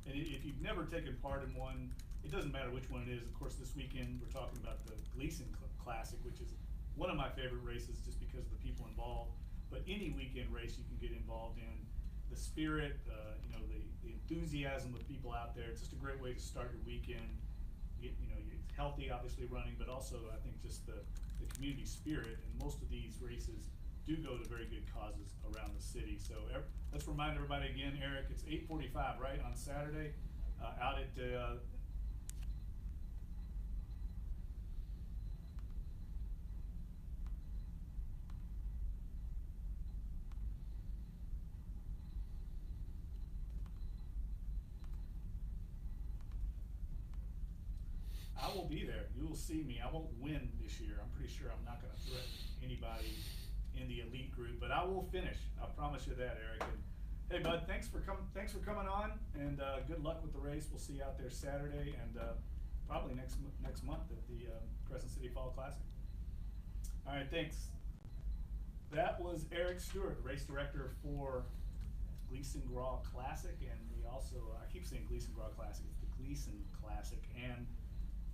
And if you've never taken part in one, it doesn't matter which one it is. Of course, this weekend we're talking about the Gleason Classic, which is one of my favorite races just because of the people involved. but any weekend race you can get involved in. The spirit, the enthusiasm of people out there. It's just a great way to start your weekend. You're healthy, obviously running, but also I think just the community spirit. And most of these races do go to very good causes around the city. So let's remind everybody again, Eric, it's 8:45, right, on Saturday, out at I will be there. You will see me. I won't win this year. I'm pretty sure I'm not going to threaten anybody in the elite group, but I will finish. I promise you that, Eric. And hey, bud, thanks for coming on, and good luck with the race. We'll see you out there Saturday and probably next month at the Crescent City Fall Classic. All right, thanks. That was Eric Stewart, race director for Gleason Graw Classic, and we also I keep saying Gleason Graw Classic. It's the Gleason Classic, and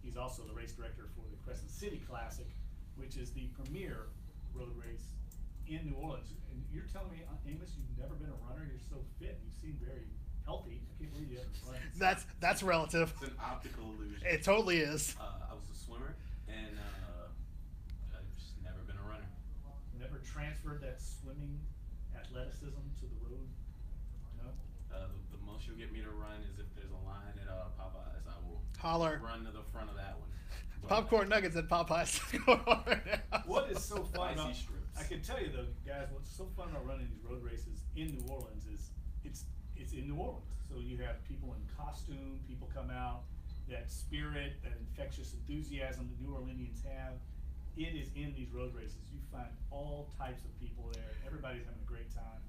he's also the race director for the Crescent City Classic, which is the premier road race in New Orleans. And you're telling me, Amos, you've never been a runner? You're so fit. You seem very healthy. I can't believe you haven't run. That's relative. It's an optical illusion. It totally is. I was a swimmer, and I've just never been a runner. Never transferred that swimming athleticism to the road? No? The most you'll get me to run is if there's a line at Popeyes. I will Holler. run to the front of that one. But Popcorn nuggets at Popeyes. What is so fun about, Spicy strips. I can tell you though, guys, what's so fun about running these road races in New Orleans is it's in New Orleans. So you have people in costume, people come out, that spirit, that infectious enthusiasm that New Orleanians have. It is in these road races. You find all types of people there. Everybody's having a great time.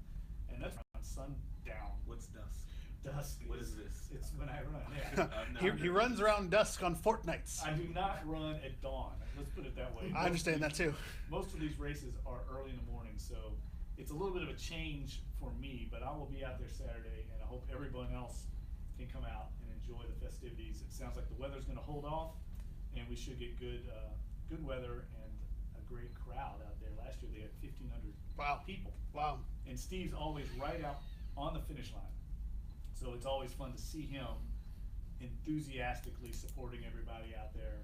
And that's around sundown. What's dusk? Dusk. What is this? It's when I run, yeah. he runs around dusk on fortnights. I do not run at dawn. Let's put it that way. I understand that too. Most of these races are early in the morning, so it's a little bit of a change for me, but I will be out there Saturday, and I hope everyone else can come out and enjoy the festivities. It sounds like the weather's gonna hold off, and we should get good weather and a great crowd out there. Last year they had 1,500 people. Wow. And Steve's always right out on the finish line. So it's always fun to see him enthusiastically supporting everybody out there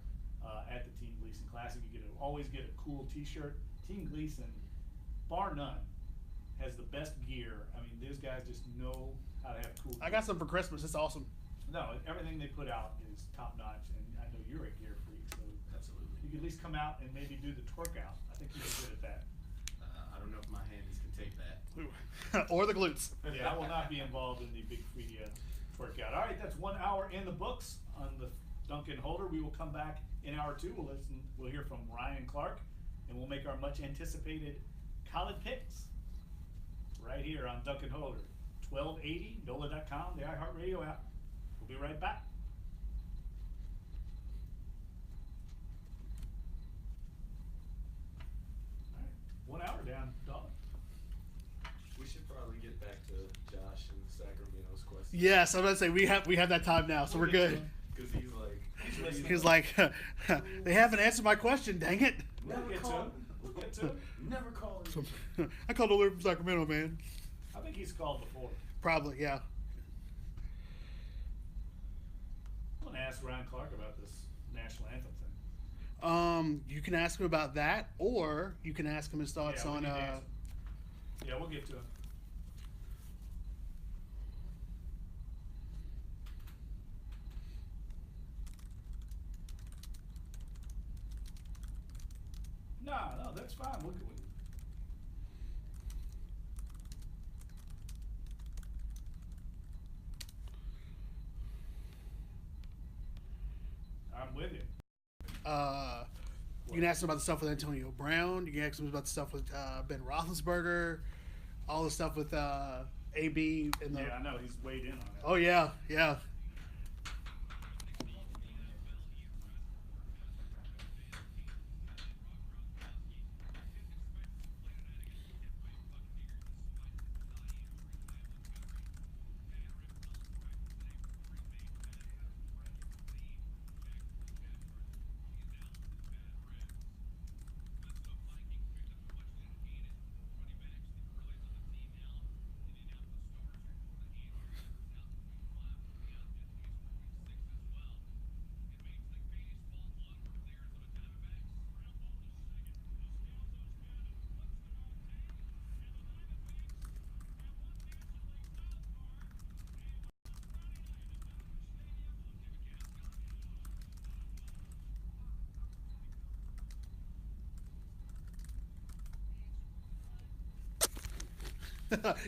at the Team Gleason Classic. You always get a cool t-shirt. Team Gleason, bar none, has the best gear. I mean, those guys just know how to have cool gear. I got some for Christmas. It's awesome. No, everything they put out is top notch, and I know you're a gear freak, so Absolutely. you could at least come out and maybe do the twerk out. I think you're good at that. I don't know if my handies can take that. Or the glutes. Yeah, I will not be involved in the big free twerk out. All right, that's 1 hour in the books on the Duncan Holder. We will come back in hour 2. We'll hear from Ryan Clark, and we'll make our much anticipated college picks right here on Duncan Holder. 1280, NOLA.com, the iHeartRadio app. We'll be right back. All right, 1 hour down, dog. We should probably get back to Josh and Sacramento's question. Yes, I was about to say we have that time now, so we're good. Because he's like, He's like, they haven't answered my question. Dang it! We'll get to him. We'll get to him. Never call him. I called over from Sacramento, man. I think he's called before. Probably, yeah. I want to ask Ryan Clark about this national anthem thing. You can ask him about that, or you can ask him his thoughts Yeah, we on. need to answer. Yeah, we'll get to him. No, that's fine. I'm with you. You can ask him about the stuff with Antonio Brown. You can ask him about the stuff with Ben Roethlisberger. All the stuff with AB. And the, Yeah, I know. He's weighed in on that. Oh yeah, yeah.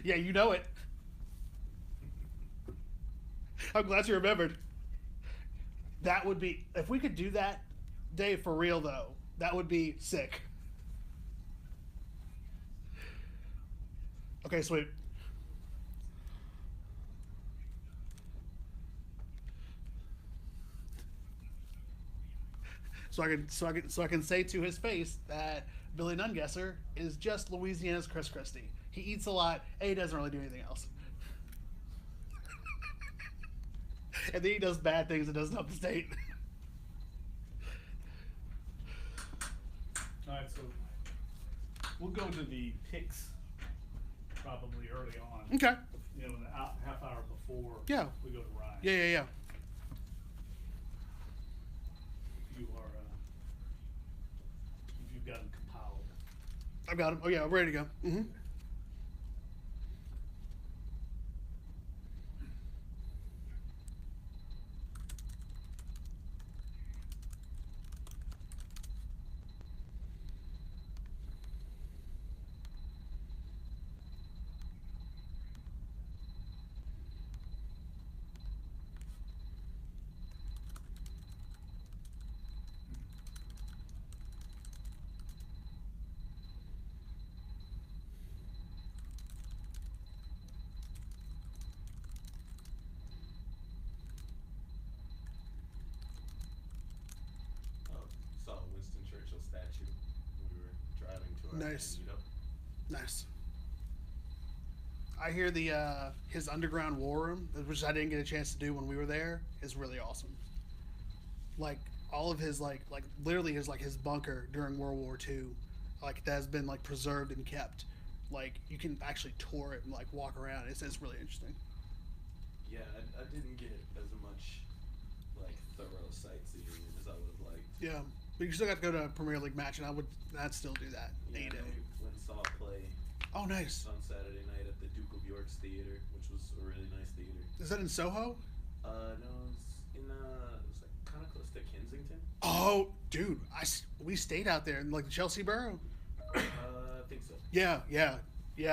Yeah, you know it. I'm glad you remembered. That would be, if we could do that, Dave, for real though, that would be sick. Okay, sweet. So I can say to his face that Billy Nungesser is just Louisiana's Chris Christie. He eats a lot, and he doesn't really do anything else. And then he does bad things and doesn't help the state. All right, so we'll go to the picks probably early on. Okay. You know, half hour before Yeah. we go to Ryan. Yeah. You are, if you've got them compiled. I've got him. Oh yeah, I'm ready to go. Mm-hmm. Oh, saw a Winston Churchill statue when we were driving to our Nice. meetup. Nice. I hear the his underground war room, which I didn't get a chance to do when we were there, is really awesome. Like all of his like literally his bunker during World War II, like that has been like preserved and kept. Like you can actually tour it and like walk around. It's really interesting. Yeah, I didn't get as much like thorough sightseeing as I would have liked. Yeah, but you still got to go to a Premier League match, and I'd still do that Yeah, any day. we went and saw a play Oh, nice. on Saturday night at the Duke of York's Theater, which was a really nice theater. Is that in Soho? No, it's in it was like kind of close to Kensington. Oh, dude, we stayed out there in like the Chelsea Borough. I think so. Yeah,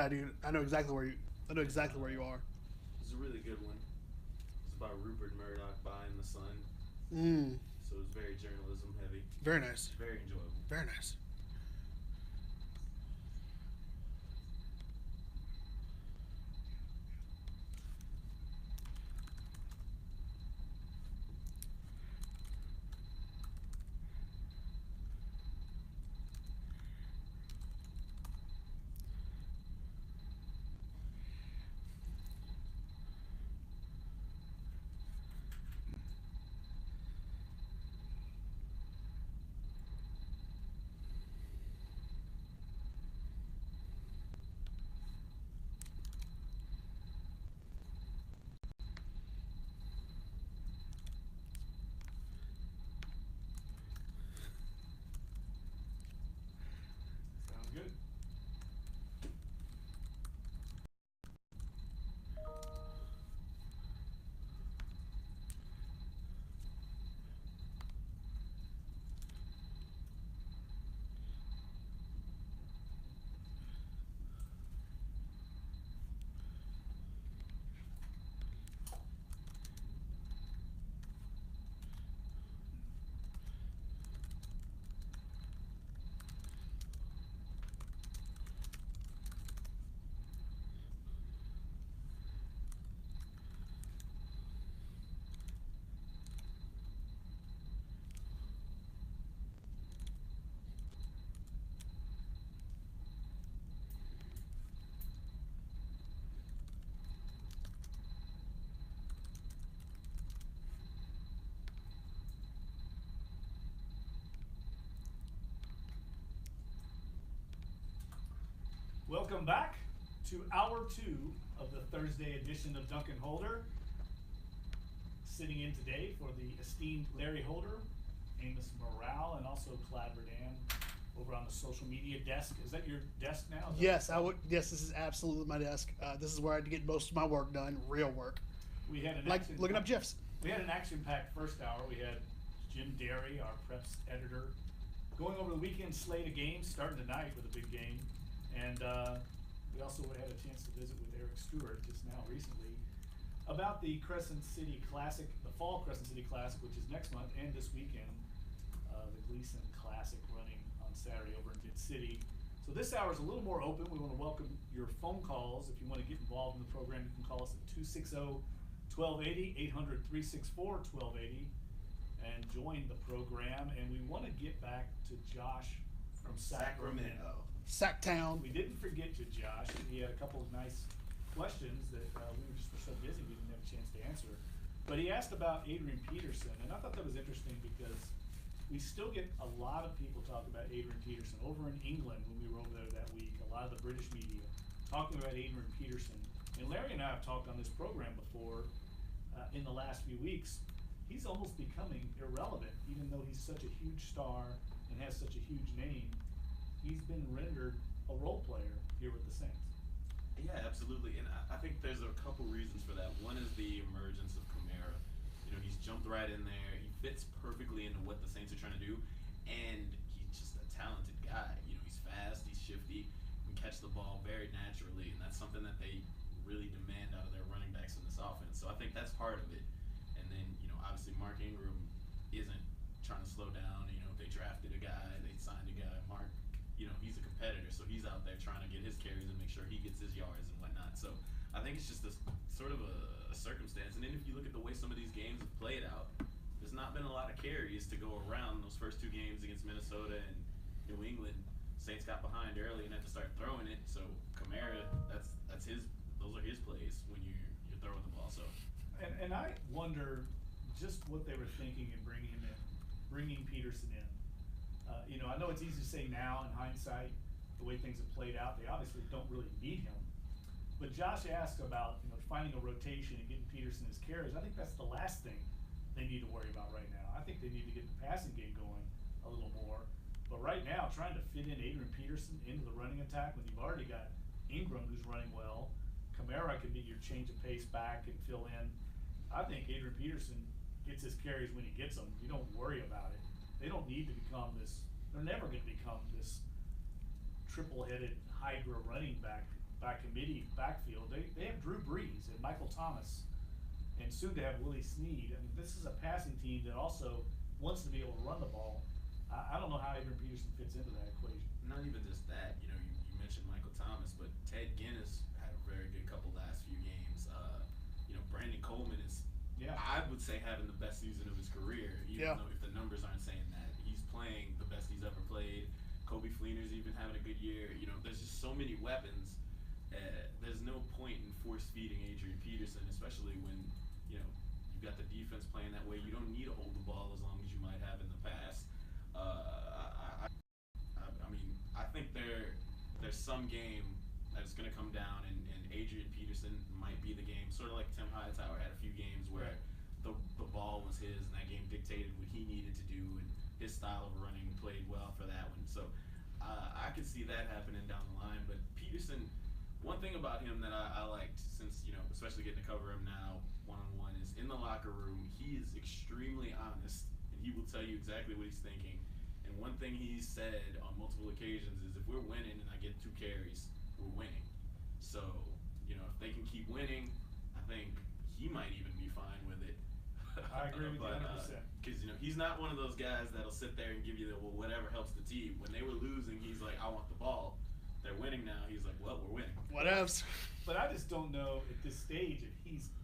dude. I know exactly where you are. It was a really good one. It was about Rupert Murdoch buying the Sun, Mm, so it was very journalism heavy. very nice. Very enjoyable. Very nice. Sounds good. Welcome back to hour 2 of the Thursday edition of Dunc and Holder. Sitting in today for the esteemed Larry Holder, Amos Morale, and also Clad Verdan over on the social media desk. Is that your desk now? Is that Yes, what I it's would. Yes, this is absolutely my desk. This is where I get most of my work done, real work, called? We had an like action- looking up gifs. We had an action-packed first hour. We had Jim Derry, our preps editor, going over the weekend slate of games, starting tonight with a big game. And We also had a chance to visit with Eric Stewart just now recently about the Crescent City Classic, the Fall Crescent City Classic, which is next month and this weekend. The Gleason Classic running on Saturday over in Mid City. So this hour is a little more open. We want to welcome your phone calls. If you want to get involved in the program, you can call us at 260-1280, 800-364-1280, and join the program. And we want to get back to Josh from Sacramento. Sacktown. We didn't forget you, Josh. He had a couple of nice questions that we were so busy we didn't have a chance to answer. But he asked about Adrian Peterson, and I thought that was interesting because we still get a lot of people talking about Adrian Peterson. Over in England, when we were over there that week, a lot of the British media talking about Adrian Peterson. And Larry and I have talked on this program before in the last few weeks. He's almost becoming irrelevant, even though he's such a huge star and has such a huge name. He's been rendered a role player here with the Saints. Yeah, absolutely. And I think there's a couple reasons for that. One is the emergence of Kamara. You know, he's jumped right in there. He fits perfectly into what the Saints are trying to do. And he's just a talented guy. You know, he's fast, he's shifty, can catch the ball very naturally. And that's something that they really demand out of their running backs in this offense. So I think that's part of it. And then, you know, obviously Mark Ingram isn't trying to slow down. You know, they drafted a guy, they signed a guy. Mark, you know, he's a competitor, so he's out there trying to get his carries and make sure he gets his yards and whatnot. So I think it's just this sort of a circumstance. And then if you look at the way some of these games have played out, there's not been a lot of carries to go around. Those first two games against Minnesota and New England, Saints got behind early and had to start throwing it. So Kamara, that's his. Those are his plays when you're throwing the ball. So. And I wonder just what they were thinking in bringing Peterson in. You know, I know it's easy to say now in hindsight, the way things have played out, they obviously don't really need him. But Josh asked about, you know, finding a rotation and getting Peterson his carries. I think that's the last thing they need to worry about right now. I think they need to get the passing game going a little more. But right now, trying to fit in Adrian Peterson into the running attack when you've already got Ingram who's running well, Kamara can be your change of pace back and fill in. I think Adrian Peterson gets his carries when he gets them. You don't worry about it. They don't need to become this. They're never going to become this triple-headed Hydra running back by committee backfield. They have Drew Brees and Michael Thomas, and soon to have Willie Snead. I mean, this is a passing team that also wants to be able to run the ball. I don't know how Adrian Peterson fits into that equation. Not even just that. You know, you mentioned Michael Thomas, but Ted Guinness had a very good couple last few games. You know, Brandon Coleman is, I would say, having the best season of his career, even though if the numbers aren't saying that. He's playing the best he's ever played. Kobe Fleener's even having a good year. You know, there's just so many weapons. There's no point in force-feeding Adrian Peterson, especially when, you know, you've got the defense playing that way. You don't need to hold the ball as long as you might have in the past. I mean, I think there's some game that's going to come down, and Adrian Peterson might be the game. Sort of like Tim Hightower had a few games where the ball was his, and that game dictated what he needed to do, and his style of running played well for that one. So I could see that happening down the line. But Peterson, one thing about him that I liked, since, you know, especially getting to cover him now one-on-one, is in the locker room, he is extremely honest, and he will tell you exactly what he's thinking. And one thing he's said on multiple occasions is, if we're winning and I get 2 carries, we're winning. So, you know, if they can keep winning, I think he might even be fine with it. I agree with you 100%. Because, you know, he's not one of those guys that'll sit there and give you the, well, whatever helps the team. When they were losing, he's like, I want the ball. They're winning now. He's like, well, we're winning. What else? But I just don't know at this stage if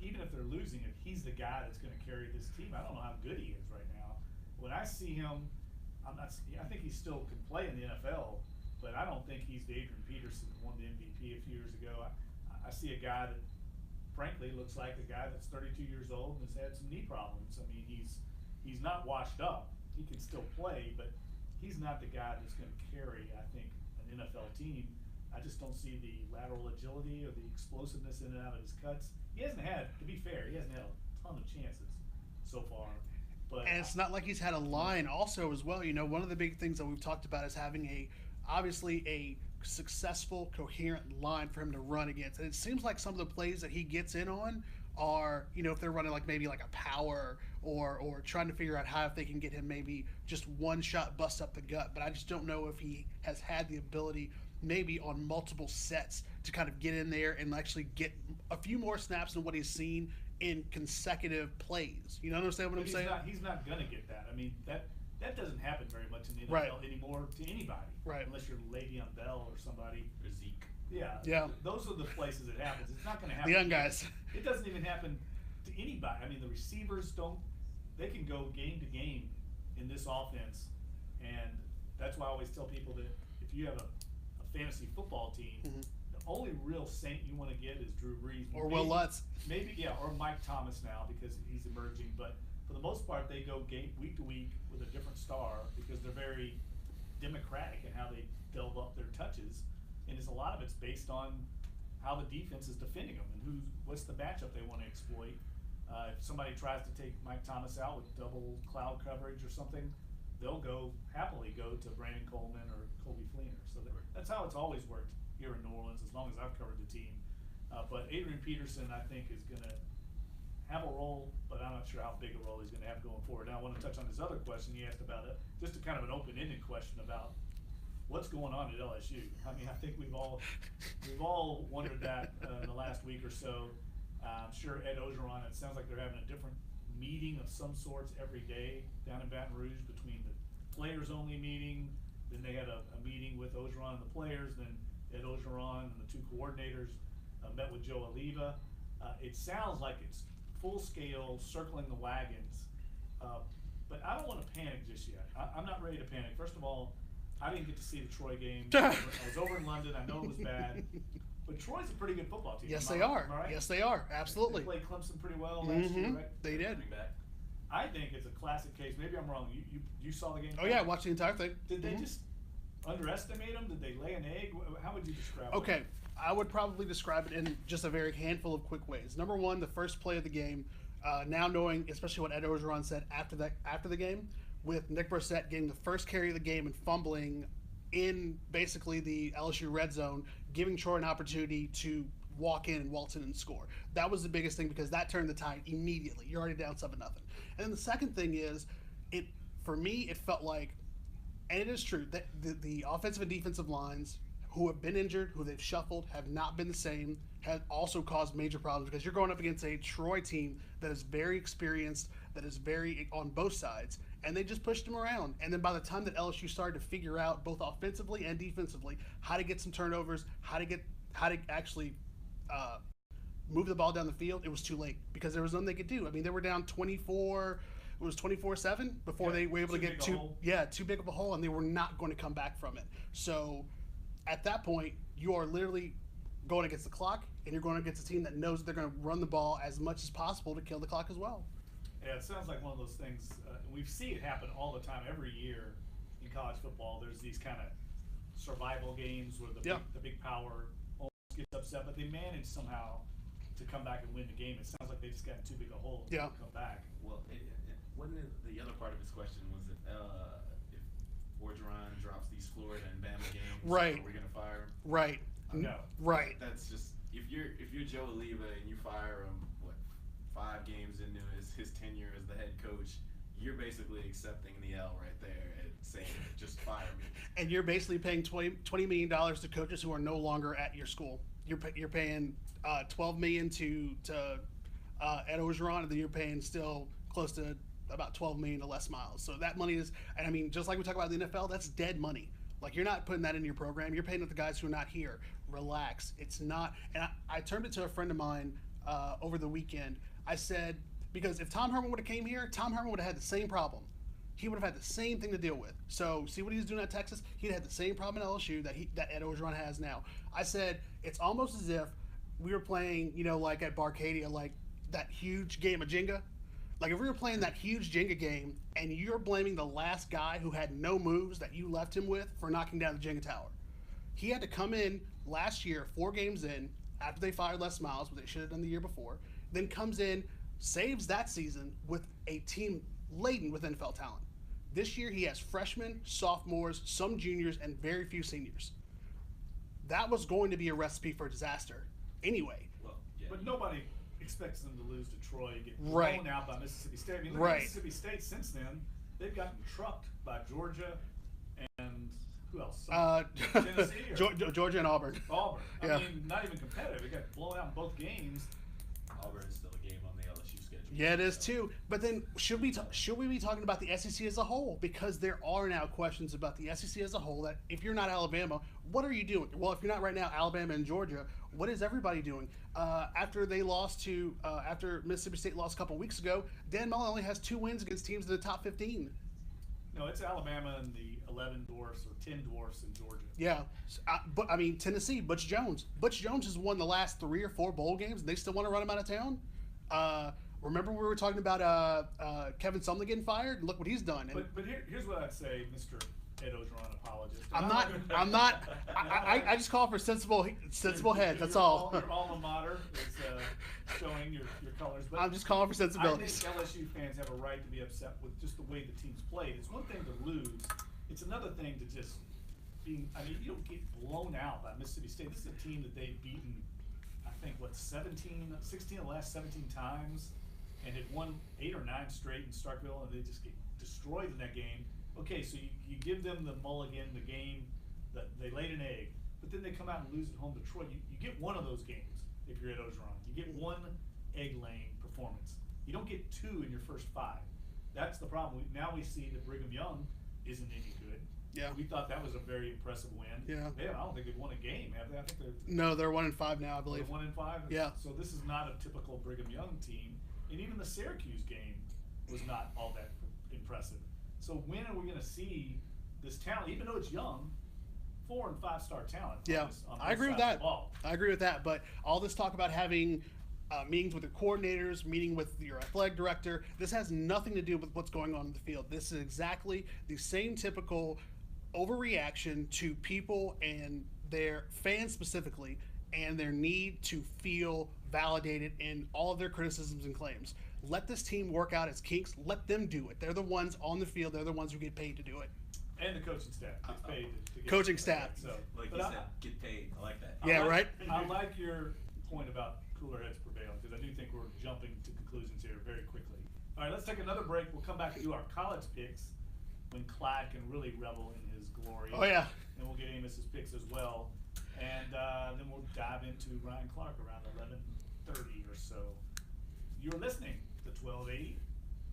even if they're losing, if he's the guy that's going to carry this team. I don't know how good he is right now. When I see him, I think he still can play in the NFL, but I don't think he's the Adrian Peterson that won the MVP a few years ago. I see a guy that, frankly, looks like a guy that's 32 years old and has had some knee problems. I mean, he's not washed up. He can still play, but he's not the guy that's going to carry, I think, an NFL team. I just don't see the lateral agility or the explosiveness in and out of his cuts. He hasn't had, to be fair, he hasn't had a ton of chances so far. But and it's not like he's had a line also as well. You know, one of the big things that we've talked about is having obviously a successful, coherent line for him to run against. And it seems like some of the plays that he gets in on are, you know, if they're running like maybe like a power or trying to figure out how if they can get him maybe just one shot bust up the gut. But I just don't know if he has had the ability maybe on multiple sets to kind of get in there and actually get a few more snaps than what he's seen in consecutive plays. You understand what But I'm saying? he's not gonna get that. I mean, that doesn't happen very much in the NFL Right. anymore to anybody. Right. Unless you're Le'Veon Bell or somebody. Or Zeke. Yeah. Yeah. Those are the places it happens. It's not gonna happen. The young guys. It doesn't even happen to anybody. I mean, the receivers they can go game to game in this offense. And that's why I always tell people that if you have a fantasy football team, Mhm. the only real saint you want to get is Drew Brees. Or Will Lutz. Maybe, yeah, or Mike Thomas now because he's emerging. But for the most part, they go week to week with a different star because they're very democratic in how they delve up their touches. And a lot of it's based on how the defense is defending them and what's the matchup they want to exploit. If somebody tries to take Mike Thomas out with double cloud coverage or something, they'll happily go to Brandon Coleman or Colby Fleener. So that's how it's always worked here in New Orleans as long as I've covered the team. But Adrian Peterson, I think, is going to have a role, but I'm not sure how big a role he's going to have going forward. Now, I want to touch on this other question he asked about it, just a kind of an open-ended question about what's going on at LSU. I mean, I think we've all wondered that in the last week or so. I'm sure Ed Ogeron, it sounds like they're having a different meeting of some sorts every day down in Baton Rouge between the players-only meeting, then they had a meeting with Ogeron and the players, then Ed Ogeron and the two coordinators met with Joe Oliva. It sounds like it's full-scale, circling the wagons, but I don't want to panic just yet. I'm not ready to panic. First of all, I didn't get to see the Troy game. I was over in London. I know it was bad. But Troy's a pretty good football team. Yes, they are. Right? Yes, they are. Absolutely. They played Clemson pretty well last year, right? They did. Running back. I think it's a classic case. Maybe I'm wrong. You saw the game? Oh, yeah, watch the entire thing. Did they just underestimate them? Did they lay an egg? How would you describe it? Okay, I would probably describe it in just a very handful of quick ways. Number one, the first play of the game, now knowing especially what Ed Ogeron said after the game, with Nick Brissett getting the first carry of the game and fumbling in basically the LSU red zone, giving Troy an opportunity to walk in and waltz in and score. That was the biggest thing because that turned the tide immediately. You're already down 7-0. And then the second thing is, for me, it felt like, and it is true, that the offensive and defensive lines who have been injured, who they've shuffled, have not been the same, have also caused major problems because you're going up against a Troy team that is very experienced, that is very on both sides, and they just pushed them around. And then by the time that LSU started to figure out both offensively and defensively how to get some turnovers, how to actually move the ball down the field, it was too late because there was nothing they could do. I mean, they were down 24. It was 24-7 before they were able to get too big of a hole, and they were not going to come back from it. So at that point, you are literally going against the clock, and you're going against a team that knows that they're going to run the ball as much as possible to kill the clock as well. Yeah, it sounds like one of those things. We see it happen all the time. Every year in college football, there's these kind of survival games where the big power almost gets upset, but they manage somehow to come back and win the game. It sounds like they just got in too big a hole to come back. Well, wasn't it the other part of his question was if Orgeron drops these Florida and Bama games, right? Are we gonna fire him? Right. No. Right. That's just if you're Joe Oliva and you fire him 5 games into his tenure as the head coach, you're basically accepting the L right there and saying just fire me. And you're basically paying $20 million to coaches who are no longer at your school. You're paying $12 million to Ed Ogeron, and then you're paying still close to about $12 million to Les Miles. So that money is, and I mean, just like we talk about the NFL, that's dead money. Like, you're not putting that into your program. You're paying it to the guys who are not here. Relax. It's not. And I turned it to a friend of mine over the weekend. I said, because if Tom Herman would have came here, Tom Herman would have had the same problem. He would have had the same thing to deal with. So see what he's doing at Texas? He'd had the same problem at LSU that Ed Ogeron has now. I said, it's almost as if we were playing, like at Barcadia, like that huge game of Jenga. Like if we were playing that huge Jenga game and you're blaming the last guy who had no moves that you left him with for knocking down the Jenga tower. He had to come in last year, 4 games in, after they fired Les Miles, what they should have done the year before, then comes in, saves that season with a team laden with NFL talent. This year he has freshmen, sophomores, some juniors, and very few seniors. That was going to be a recipe for disaster anyway. Well, yeah. But nobody expects them to lose to Troy and get Right. blown out by Mississippi State. I mean, look Right. at Mississippi State since then. They've gotten trucked by Georgia and Who else? Tennessee, Georgia and Auburn. Auburn. Yeah. I mean, not even competitive. They got blown out in both games. Auburn is still a game on the LSU schedule. Yeah, it is too. But then should we be talking about the SEC as a whole? Because there are now questions about the SEC as a whole. That if you're not Alabama, what are you doing? Well, if you're not right now Alabama and Georgia, what is everybody doing? After they lost to after Mississippi State lost a couple weeks ago, Dan Mullen only has 2 wins against teams in the top 15. No, it's Alabama and the 11 dwarfs or 10 dwarfs in Georgia. Yeah, but I mean Tennessee, Butch Jones. Butch Jones has won the last 3 or 4 bowl games, and they still want to run him out of town. Remember we were talking about Kevin Sumlin getting fired? Look what he's done. And But here's what I'd say, Mr. Ed Ogeron apologist. I'm not. I just call for sensible heads. That's all. Your alma mater is showing your colors. But I'm just calling for sensibilities. I think LSU fans have a right to be upset with just the way the team's played. It's one thing to lose. It's another thing to just being. I mean, you don't get blown out by Mississippi State. This is a team that they've beaten, I think, 16 of the last 17 times, and had won 8 or 9 straight in Starkville, and they just get destroyed in that game. Okay, so you give them the mulligan, the game that they laid an egg, but then they come out and lose at home to Detroit. You get one of those games if you're at Ogeron. You get one egg-laying performance. You don't get 2 in your first 5. That's the problem. Now we see that Brigham Young isn't any good. Yeah. We thought that was a very impressive win. Yeah. I don't think they've won a game, have they? I think they're 1-5 now, I believe. they're 1-5. Yeah. So this is not a typical Brigham Young team, and even the Syracuse game was not all that impressive. So when are we going to see this talent, even though it's young, 4- and 5-star talent? Yeah, I agree with that. I agree with that. But all this talk about having meetings with your coordinators, meeting with your athletic director, this has nothing to do with what's going on in the field. This is exactly the same typical overreaction to people and their fans specifically, and their need to feel validated in all of their criticisms and claims. Let this team work out its kinks. Let them do it. They're the ones on the field. They're the ones who get paid to do it. And the coaching staff gets paid to get coaching paid. staff. So, Like you said, get paid. I like that. Yeah, right? I like your point about cooler heads prevailing, because I do think we're jumping to conclusions here very quickly. All right, let's take another break. We'll come back and do our college picks when Clyde can really revel in his glory. Oh, yeah. And we'll get Amos's picks as well. And then we'll dive into Ryan Clark around 11:30 or so. You're listening to 1280,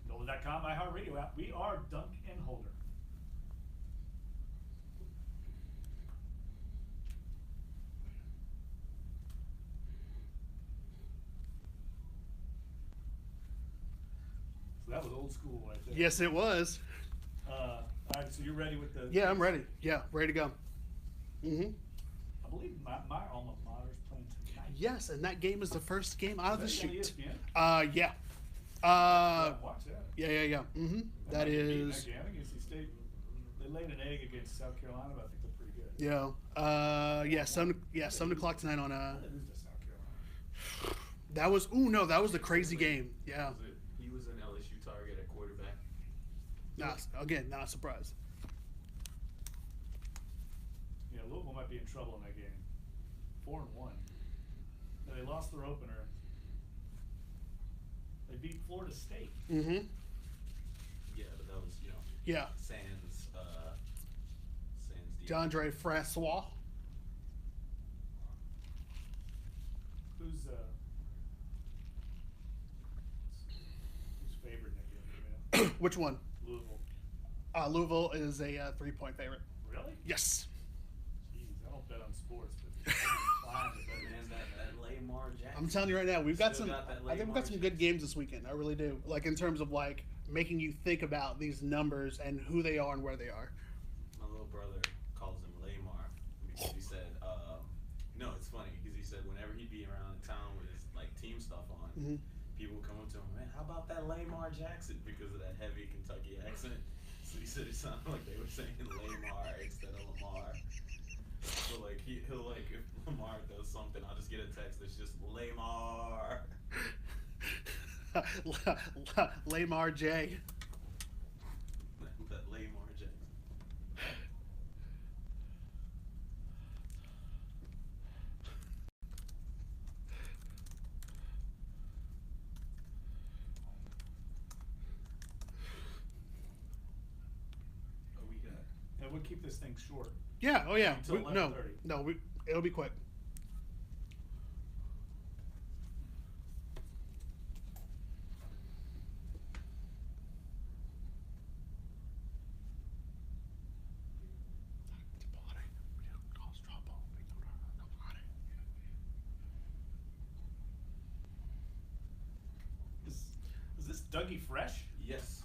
NOLA.com, iHeartRadio app. We are Dunc and Holder. So that was old school right there. Yes, it was. All right, so you're ready with the... Yeah, I'm ready. Yeah, ready to go. Mm-hmm. I believe my alma mater is playing tonight. Yes, and that game is the first game out of the Is that on chute. ESPN? Yeah. Watch that. Yeah. Mm-hmm. That is. That game. I think NC State, they laid an egg against South Carolina, but I think they're pretty good. Yeah. 7 o'clock tonight on. They lose to South Carolina. That was. That was a crazy game. Yeah. He was an LSU target at quarterback. Not surprised. Yeah, Louisville might be in trouble in that game. 4-1. Now, they lost their opener. They beat Florida State. Mm-hmm. Yeah, but that was, Yeah. Sans DeAndre Francois. Who's favored in that game? Which one? Louisville. Louisville is a 3-point favorite. Really? Yes. Jeez, I don't bet on sports, but Man, that Lamar Jackson. I'm telling you right now, we've got Still some. got that I think we've got some good games this weekend. I really do. Like in terms of like making you think about these numbers and who they are and where they are. My little brother calls him Lamar because he said, it's funny because he said whenever he'd be around town with his like team stuff on, people would come up to him, man, how about that Lamar Jackson, because of that heavy Kentucky accent. So he said it sounded like they were saying Lamar instead of Lamar. So like he'll like if Lamar does something, I'll just get a text that's just Lamar. Lamar J. That Lamar Jackson. And we'll keep keep this thing short. Yeah. Oh yeah. Until 11:30. It'll be quick. Is this Dougie Fresh? Yes.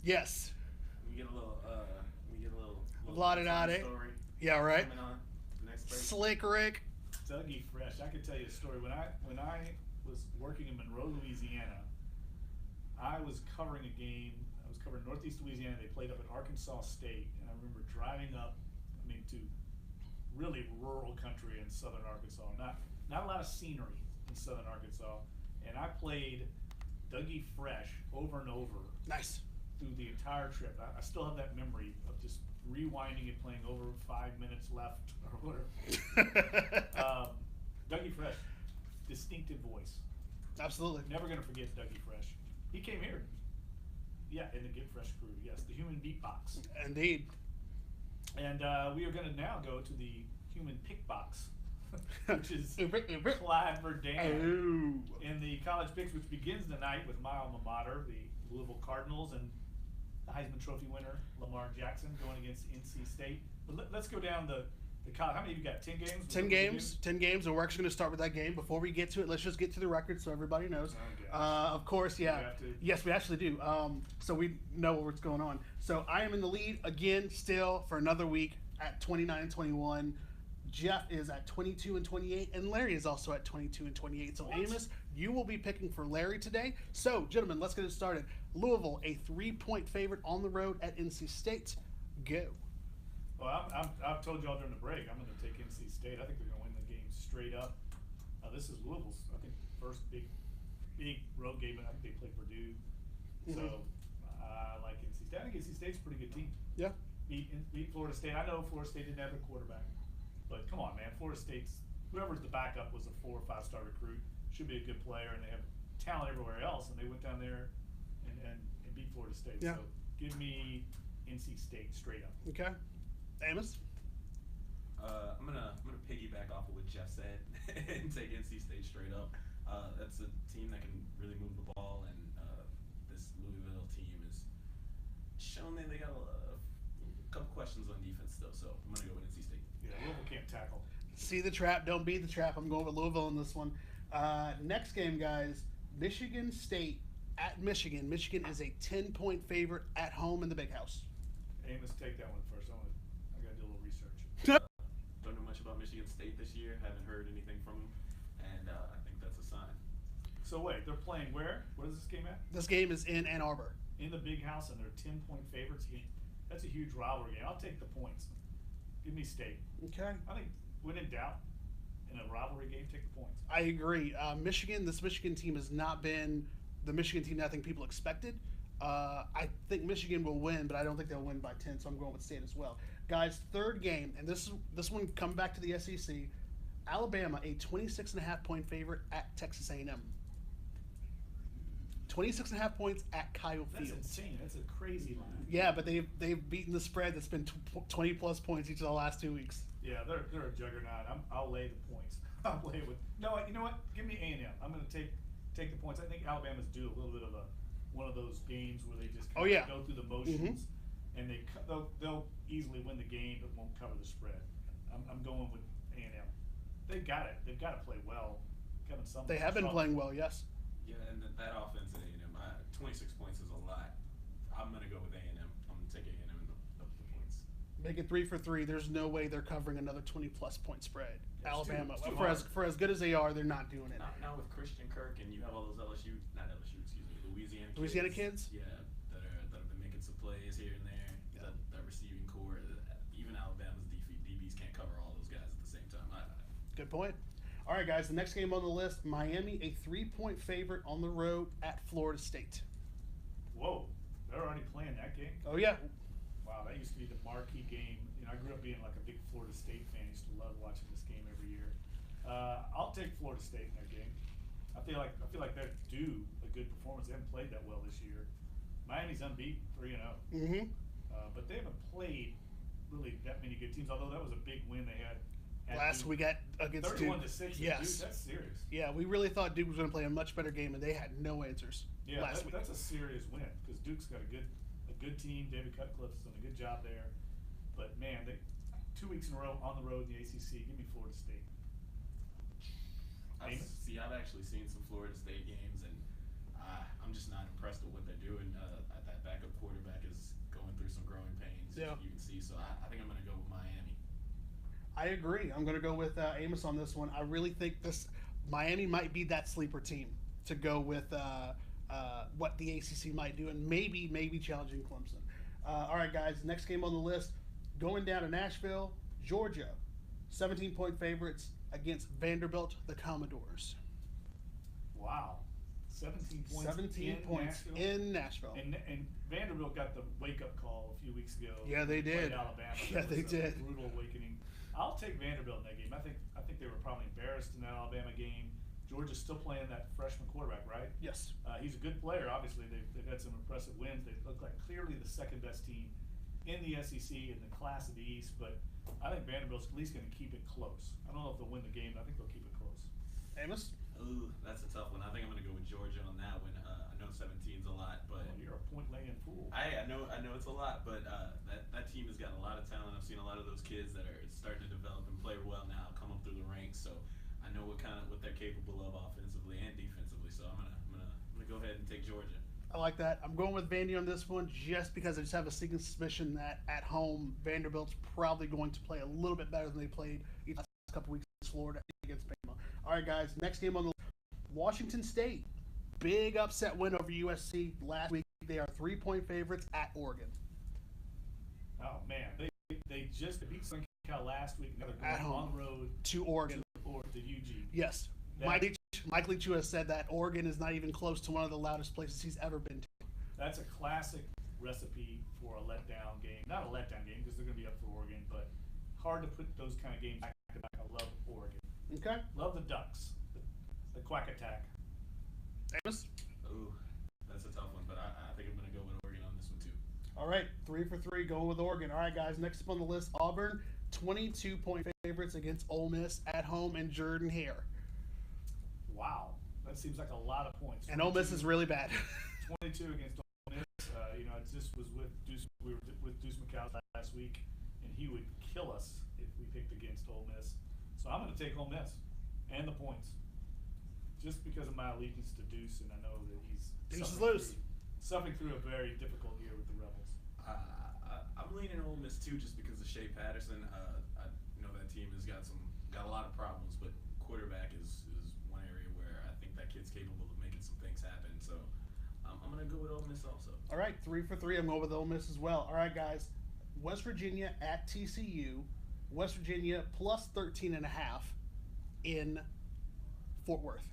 Yes. We get a little Lottie-dottie. story. Yeah. Right. Coming on. Next break. Slick Rick. Dougie Fresh. I could tell you a story. When I was working in Monroe, Louisiana, I was covering a game. I was covering Northeast Louisiana. They played up at Arkansas State, and I remember driving up. I mean, to really rural country in southern Arkansas. Not a lot of scenery in southern Arkansas, and I played Dougie Fresh over and over. Nice. Through the entire trip. I still have that memory of just rewinding it, playing over 5 minutes left or whatever. Dougie Fresh, distinctive voice. Absolutely. Never gonna forget Dougie Fresh. He came here. Yeah, in the Get Fresh crew. Yes, the Human Beatbox. Indeed. And we are gonna now go to the Human Pickbox, which is Clyde Verdane in the college picks, which begins tonight with my alma mater, the Louisville Cardinals, and the Heisman Trophy winner Lamar Jackson going against NC State. But let's go down the college. How many of you got? 10 games? 10 games. 10 games, and we're actually going to start with that game. Before we get to it, let's just get to the record so everybody knows. Oh, Of course, yeah. We have to? Yes, we actually do. So we know what's going on. So I am in the lead again, still for another week at 29-21. Jeff is at 22-28, and Larry is also at 22-28. So What? Amos, you will be picking for Larry today. So, gentlemen, let's get it started. Louisville, a 3-point favorite on the road at NC State. Go. Well, I've told y'all during the break, I'm going to take NC State. I think they're going to win the game straight up. This is Louisville's, I think, first big road game. I think they play Purdue. So I like NC State. I think NC State's a pretty good team. Yeah. Beat Florida State. I know Florida State didn't have a quarterback, but come on, man. Florida State's, whoever's the backup was a 4 or 5 star recruit. Should be a good player, and they have talent everywhere else. And they went down there and beat Florida State. Yeah. So give me NC State straight up. Okay. Amos? I'm gonna piggyback off of what Jeff said and take NC State straight up. That's a team that can really move the ball, and this Louisville team has shown that they got a couple questions on defense still. So I'm gonna go with NC State. Yeah, Louisville can't tackle. See the trap, don't be the trap. I'm going with Louisville in this one. Next game, guys, Michigan State at Michigan. Michigan is a 10-point favorite at home in the Big House. Amos, take that one first. I got to do a little research. Don't know much about Michigan State this year. Haven't heard anything from them, and I think that's a sign. So wait, they're playing where? Where is this game at? This game is in Ann Arbor. In the Big House, and they're 10-point favorites. That's a huge rivalry game. I'll take the points. Give me State. Okay. I think when in doubt in a rivalry game, take the points. I agree. This Michigan team has not been the Michigan team that I think people expected. I think Michigan will win, but I don't think they'll win by 10, so I'm going with State as well. Guys, third game, and this one come back to the SEC. Alabama, a 26.5-point favorite at Texas A&M. 26.5 points at Kyle That's Fields. insane. That's a crazy line. Yeah, but they've beaten the spread that's been 20-plus points each of the last 2 weeks. Yeah, they're a juggernaut. I'll lay the points. I'll lay it with. No, you know what? Give me A&M. I'm going to take the points. I think Alabama's due a little bit of one of those games where they just kind of go through the motions, and they'll easily win the game but won't cover the spread. I'm going with A&M. They've got it. They've got to play well. Kevin Sumlin. They have been playing well, yes. Yeah, and that offense at A&M, 26 points is a lot. I'm gonna go with A&M. I'm gonna take A&M in the points. Make it 3 for 3. There's no way they're covering another 20-plus point spread. Yeah, Alabama, it's too for as good as they are, they're not doing it. Now with Christian Kirk and you have all those Louisiana kids. Yeah, that have been making some plays here and there. Yeah. That receiving core, even Alabama's DBs can't cover all those guys at the same time. Good point. All right, guys, the next game on the list, Miami, a 3-point favorite on the road at Florida State. Whoa, they're already playing that game? Oh, yeah. Wow, that used to be the marquee game. You know, I grew up being like a big Florida State fan. I used to love watching this game every year. I'll take Florida State in that game. I feel like they're due a good performance. They haven't played that well this year. Miami's unbeaten, 3-0. Mm-hmm. But they haven't played really that many good teams. Although that was a big win they had at Last Duke. week against 31 Duke. to 6. Yes. Duke, that's serious. Yeah, we really thought Duke was going to play a much better game, and they had no answers Yeah, last week. that's a serious win because Duke's got a good team. David Cutcliffe's done a good job there. But man, 2 weeks in a row on the road in the ACC. Give me Florida State. I've actually seen some Florida State games, and I'm just not impressed with what they're doing. That backup quarterback is going through some growing pains. Yeah. You can see. So I think I'm going to go with Miami. I agree. I'm going to go with Amos on this one. I really think Miami might be that sleeper team to go with what the ACC might do, and maybe challenging Clemson. All right, guys. Next game on the list, going down to Nashville, Georgia, 17-point favorites against Vanderbilt, the Commodores. Wow. 17 points. 17 points in Nashville. And Vanderbilt got the wake-up call a few weeks ago. Yeah, they did. Played Alabama. Yeah, That they was a did. Brutal awakening. I'll take Vanderbilt in that game. I think they were probably embarrassed in that Alabama game. Georgia's still playing that freshman quarterback, right? Yes. He's a good player. Obviously, they've had some impressive wins. They look like clearly the second best team in the SEC in the class of the East. But I think Vanderbilt's at least going to keep it close. I don't know if they'll win the game, but I think they'll keep it close. Amos? Ooh, that's a tough one. I think I'm going to go with Georgia on that one. I know 17's a lot, but You're a point-laying fool. I know it's a lot, but that team has got a lot of talent. I've seen a lot of those kids that are starting to develop and play well now come up through the ranks. So I know what they're capable of offensively and defensively. So I'm gonna go ahead and take Georgia. I like that. I'm going with Vandy on this one just because I just have a sneaking suspicion that at home Vanderbilt's probably going to play a little bit better than they played these last couple weeks against Florida against Bama. All right, guys. Next game on the Washington State. Big upset win over USC last week. They are 3-point favorites at Oregon. Oh man, they just beat Southern Cal last week. Now they're At going home. on the road To Oregon. to UG. Yes. That- Mike Leach has said that Oregon is not even close to one of the loudest places he's ever been to. That's a classic recipe for a letdown game. Not a letdown game because they're going to be up for Oregon, but hard to put those kind of games back to back. I love Oregon. Okay. Love the Ducks. The Quack Attack. Amos? Ooh, that's a tough one, but I think I'm gonna go with Oregon on this one too. All right, 3 for 3 going with Oregon. All right, guys, next up on the list, Auburn, 22-point favorites against Ole Miss at home in Jordan-Hare. Wow, that seems like a lot of points. And Ole Miss is really bad. 22 against Ole Miss. I just was with Deuce. We were with Deuce McCall last week, and he would kill us if we picked against Ole Miss. So I'm going to take Ole Miss and the points, just because of my allegiance to Deuce, and I know that he's suffering through a very difficult year with the Rebels. I'm leaning Ole Miss too, just because of Shea Patterson. I know that team has got a lot of problems, but quarterback is one area where I think that kid's capable of making some things happen. So I'm gonna go with Ole Miss also. All right, 3 for 3. I'm going with Ole Miss as well. All right, guys, West Virginia at TCU. West Virginia plus 13.5 in Fort Worth.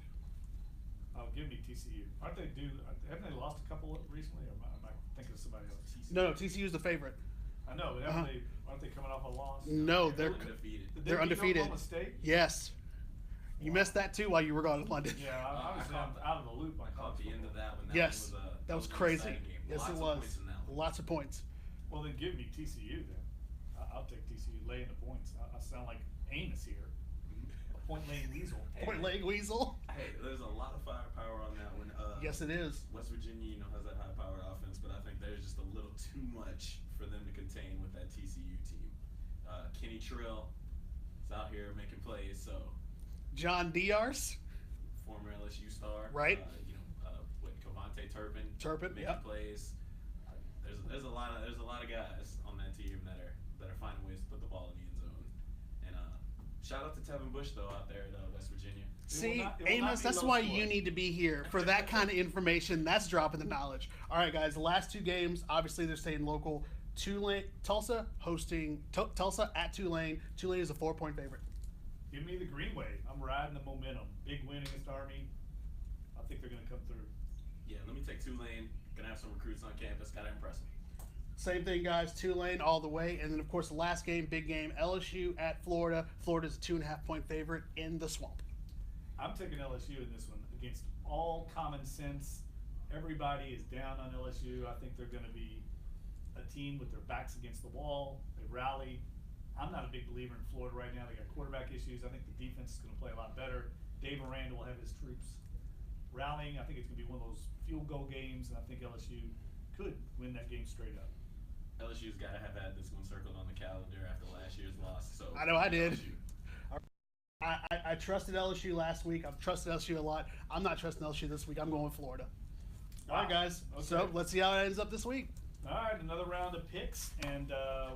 Oh, give me TCU. Aren't they due? Haven't they lost a couple recently? Or am I thinking of somebody else? No, TCU's the favorite. I know, but aren't they coming off a loss? No, they're undefeated. Did they they're beat undefeated. Oklahoma State? Yes. You missed that too while you were gone to London. Yeah, I was out of the loop on I caught the end of that one. Yes, that was crazy. An exciting game. Yes, Lots it of was. points in that one. Lots of points. Well, then give me TCU then. I'll take TCU laying the points. I sound like Amos here. A point-laying weasel. Point-laying weasel. Hey, there's a lot of firepower on that one. Yes, it is. West Virginia, has that high-powered offense, but I think there's just a little too much for them to contain with that TCU team. Kenny Trill is out here making plays, so John Diar's. former LSU star, Right. Cavante Turpin, making yep. plays. There's a lot of guys on that team that are finding ways to put the ball in the end zone. And shout out to Tevin Bush though out there at West Virginia. See, it will Amos, not be that's low why scoring. you need to be here for that kind of information. That's dropping the knowledge. All right, guys, the last 2 games, obviously they're staying local. Tulsa hosting Tulsa at Tulane. Tulane is a 4-point favorite. Give me the Greenway. I'm riding the momentum. Big win against Army. I think they're going to come through. Yeah, let me take Tulane. Gonna have some recruits on campus. Gotta impress them. Same thing, guys. Tulane all the way. And then, of course, the last game, big game, LSU at Florida. Florida's a 2.5-point favorite in the swamp. I'm taking LSU in this one against all common sense. Everybody is down on LSU. I think they're going to be a team with their backs against the wall. They rally. I'm not a big believer in Florida right now. They got quarterback issues. I think the defense is going to play a lot better. Dave Aranda will have his troops rallying. I think it's going to be one of those field goal games, and I think LSU could win that game straight up. LSU's got to have had this one circled on the calendar after last year's loss. So I know I did. LSU. I trusted LSU last week. I've trusted LSU a lot. I'm not trusting LSU this week. I'm going with Florida. All right, guys. Okay. So let's see how it ends up this week. All right, another round of picks, and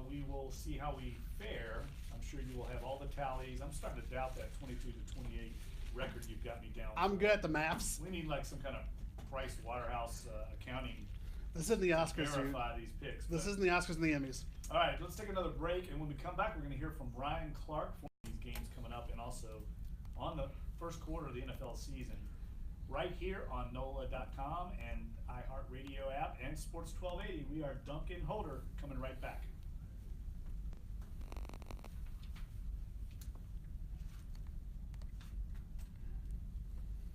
we will see how we fare. I'm sure you will have all the tallies. I'm starting to doubt that 22-28 record you've got me down. I'm good at the maths. We need like some kind of Price Waterhouse accounting. This isn't the Oscars, dude. Verify these picks. This but- isn't the Oscars and the Emmys. All right, let's take another break, and when we come back, we're going to hear from Ryan Clark for these games coming up, and also on the first quarter of the NFL season, right here on NOLA.com and iHeartRadio app and Sports 1280. We are Dunc and Holder coming right back.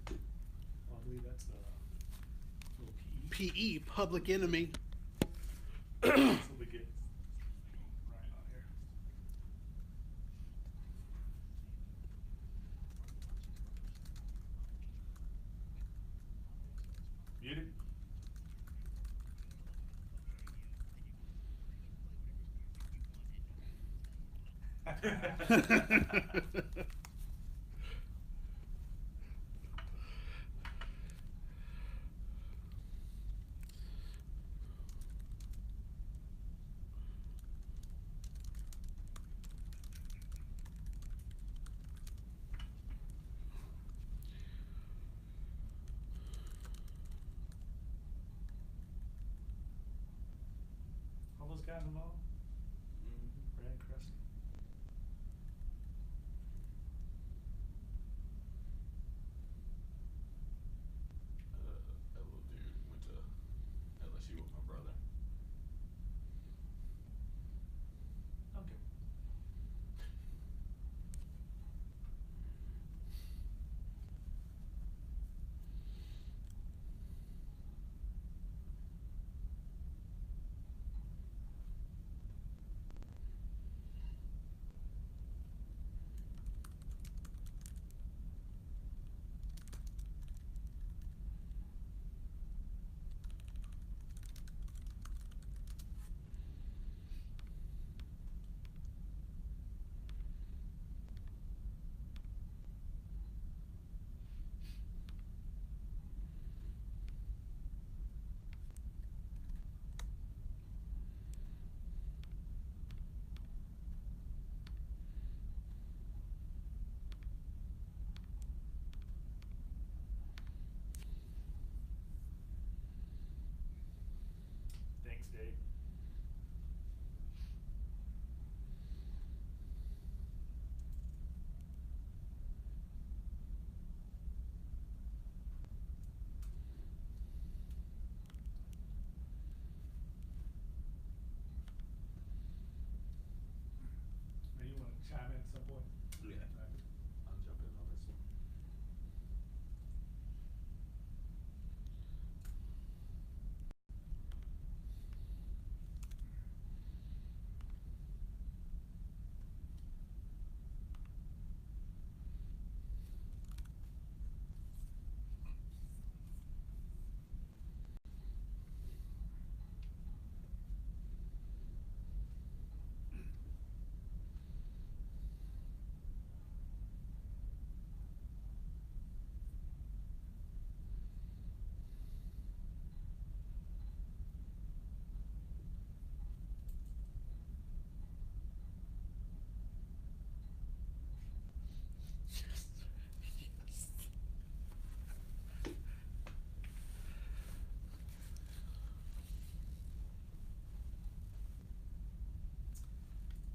I believe that's the little PE. PE, Public Enemy. So we get Ryan on here. Muted. All those guys involved? Brad Creston. That little dude went to LSU with my brother. Okay. Thanks, Dave. Maybe you want to chime in at some point? Yeah. I'll jump in on this one.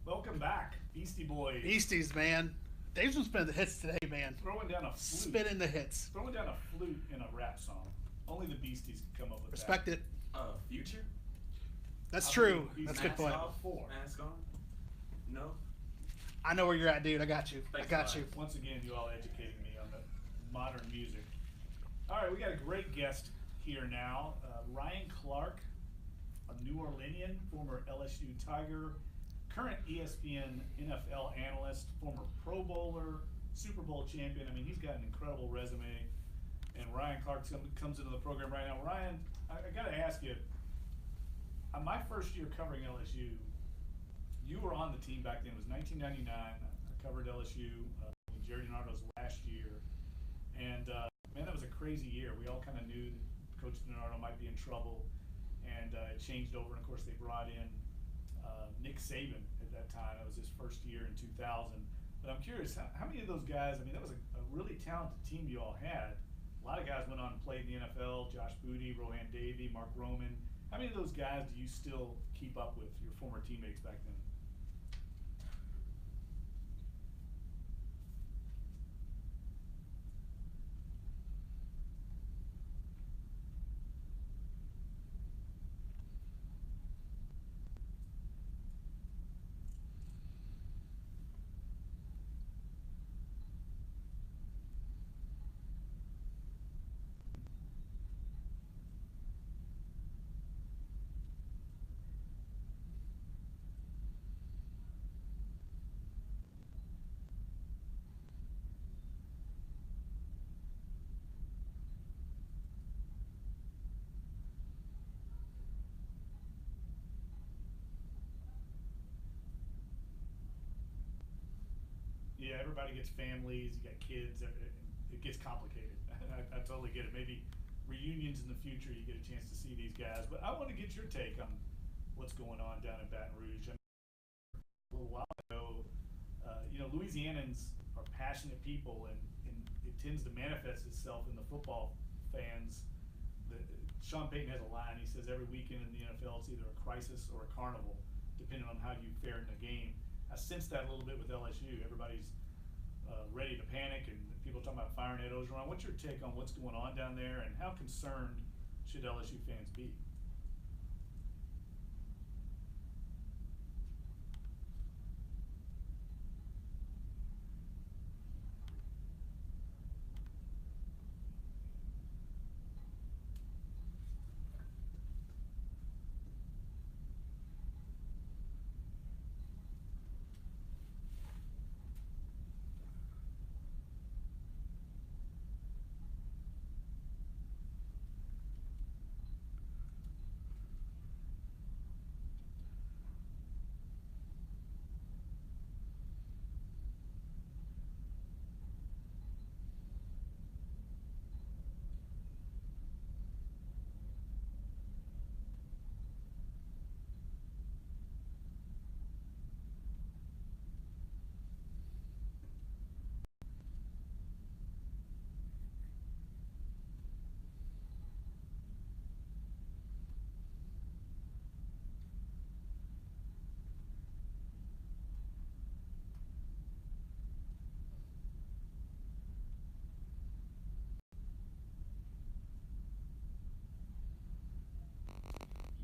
Welcome back, Beastie Boys. Beasties, man. Dave's been spinning the hits today, man. Throwing down a flute. Spinning the hits. Throwing down a flute in a rap song. Only the Beasties can come up with Respect that. it. Future? That's I true. believe That's a good Mask point. Off 4. Mask on? No? I know where you're at, dude. I got you. Thanks I got a you. lot. Once again, you all educating me on the modern music. All right, we got a great guest here now. Ryan Clark a New Orleanian, former LSU Tiger, current ESPN NFL analyst, former Pro Bowler, Super Bowl champion. I mean, he's got an incredible resume. And Ryan Clark comes into the program right now. Ryan, I got to ask you, my first year covering LSU, you were on the team back then. It was 1999. I covered LSU when Jerry DiNardo's last year. And, man, that was a crazy year. We all kind of knew that Coach DiNardo might be in trouble. And it changed over. And, of course, they brought in Nick Saban at that time. That was his first year in 2000. But I'm curious, how many of those guys, I mean, that was a really talented team you all had. A lot of guys went on and played in the NFL, Josh Booty, Rohan Davey, Mark Roman. How many of those guys do you still keep up with, your former teammates back then? Yeah, everybody gets families, you got kids, it gets complicated. I totally get it. Maybe reunions in the future, you get a chance to see these guys. But I want to get your take on what's going on down in Baton Rouge. I mean, a little while ago, Louisianans are passionate people, and it tends to manifest itself in the football fans. Sean Payton has a line. He says every weekend in the NFL it's either a crisis or a carnival, depending on how you fare in the game. I sense that a little bit with LSU. Everybody's ready to panic, and people are talking about firing Ed Ogeron. What's your take on what's going on down there, and how concerned should LSU fans be?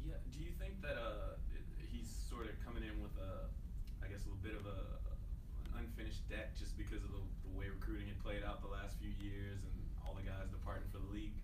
Yeah. Do you think that he's sort of coming in with I guess a little bit of an unfinished deck just because of the way recruiting had played out the last few years and all the guys departing for the league?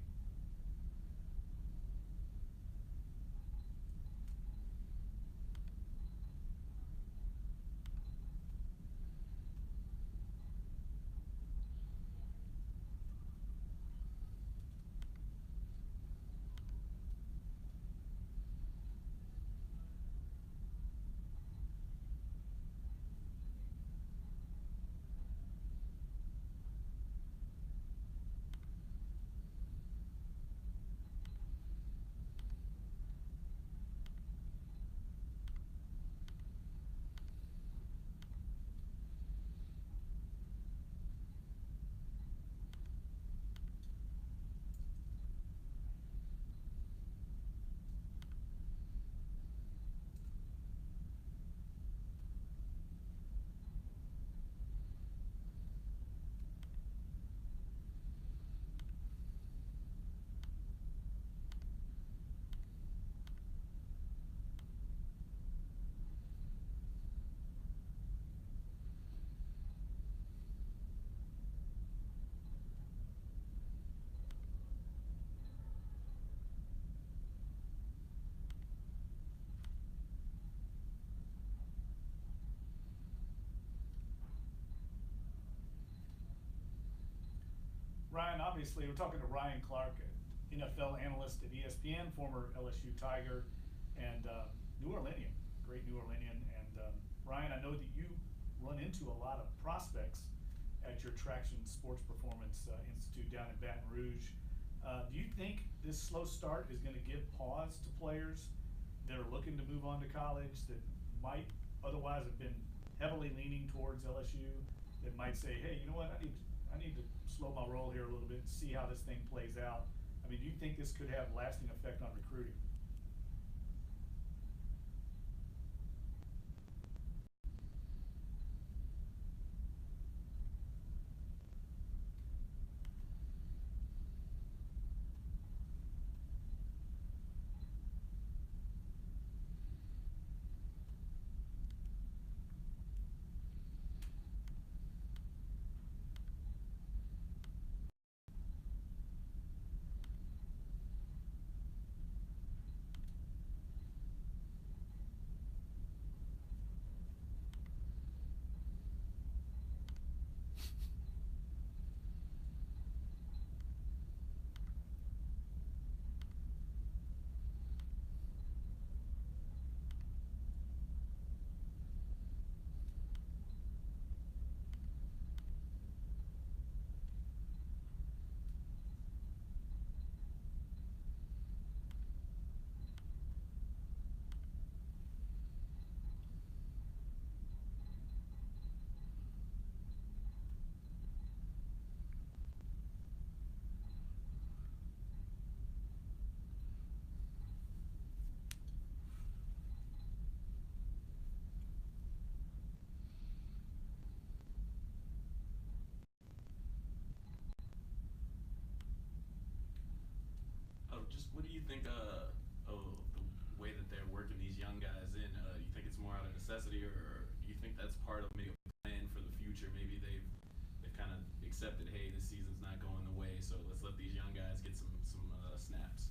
Ryan, obviously, we're talking to Ryan Clark, NFL analyst at ESPN, former LSU Tiger, and New Orleanian, great New Orleanian. And Ryan, I know that you run into a lot of prospects at your Traction Sports Performance Institute down in Baton Rouge. Do you think this slow start is going to give pause to players that are looking to move on to college that might otherwise have been heavily leaning towards LSU, that might say, hey, you know what, I need to slow my roll here a little bit and see how this thing plays out? I mean, do you think this could have lasting effect on recruiting? Oh, just what do you think of the way that they're working these young guys in? You think it's more out of necessity, or you think that's part of maybe a plan for the future? Maybe they've kind of accepted, hey, this season's not going the way, so let's let these young guys get some snaps.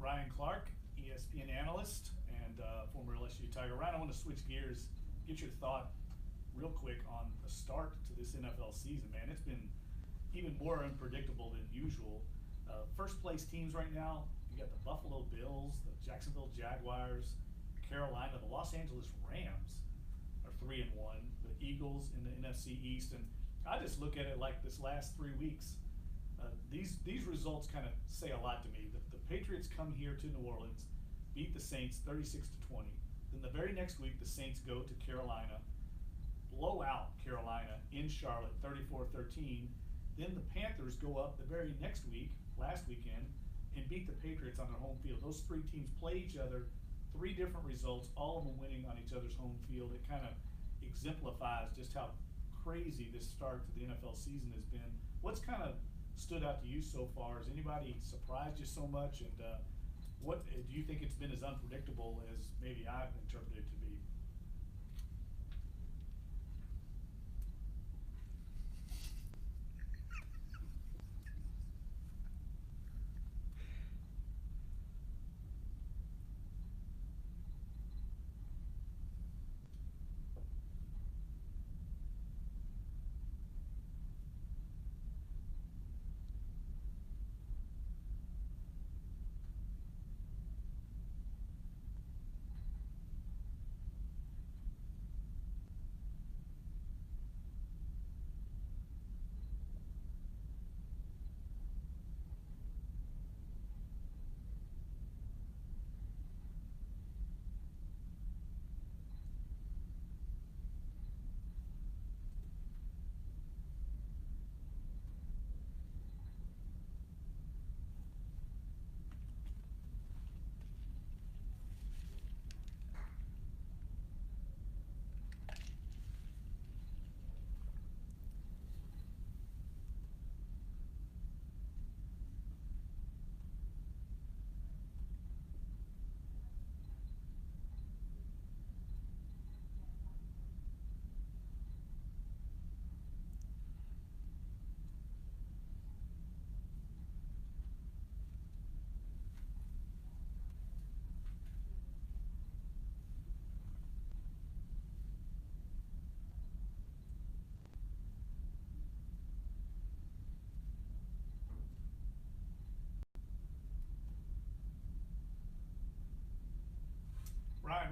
Ryan Clark, ESPN analyst and former LSU Tiger. Ryan, I want to switch gears, get your thought real quick on the start to this NFL season, man. It's been even more unpredictable than usual. First place teams right now, you got the Buffalo Bills, the Jacksonville Jaguars, Carolina, the Los Angeles Rams are 3-1, the Eagles in the NFC East. And I just look at it like this last 3 weeks. These results kind of say a lot to me. The Patriots come here to New Orleans, beat the Saints 36-20. Then the very next week, the Saints go to Carolina, blow out Carolina in Charlotte 34-13. Then the Panthers go up the very next week, last weekend, and beat the Patriots on their home field. Those three teams play each other, 3 different results, all of them winning on each other's home field. It kind of exemplifies just how crazy this start to the NFL season has been. What's kind of stood out to you so far? Has anybody surprised you so much? And what do you think it's been as unpredictable as maybe I've interpreted it to be?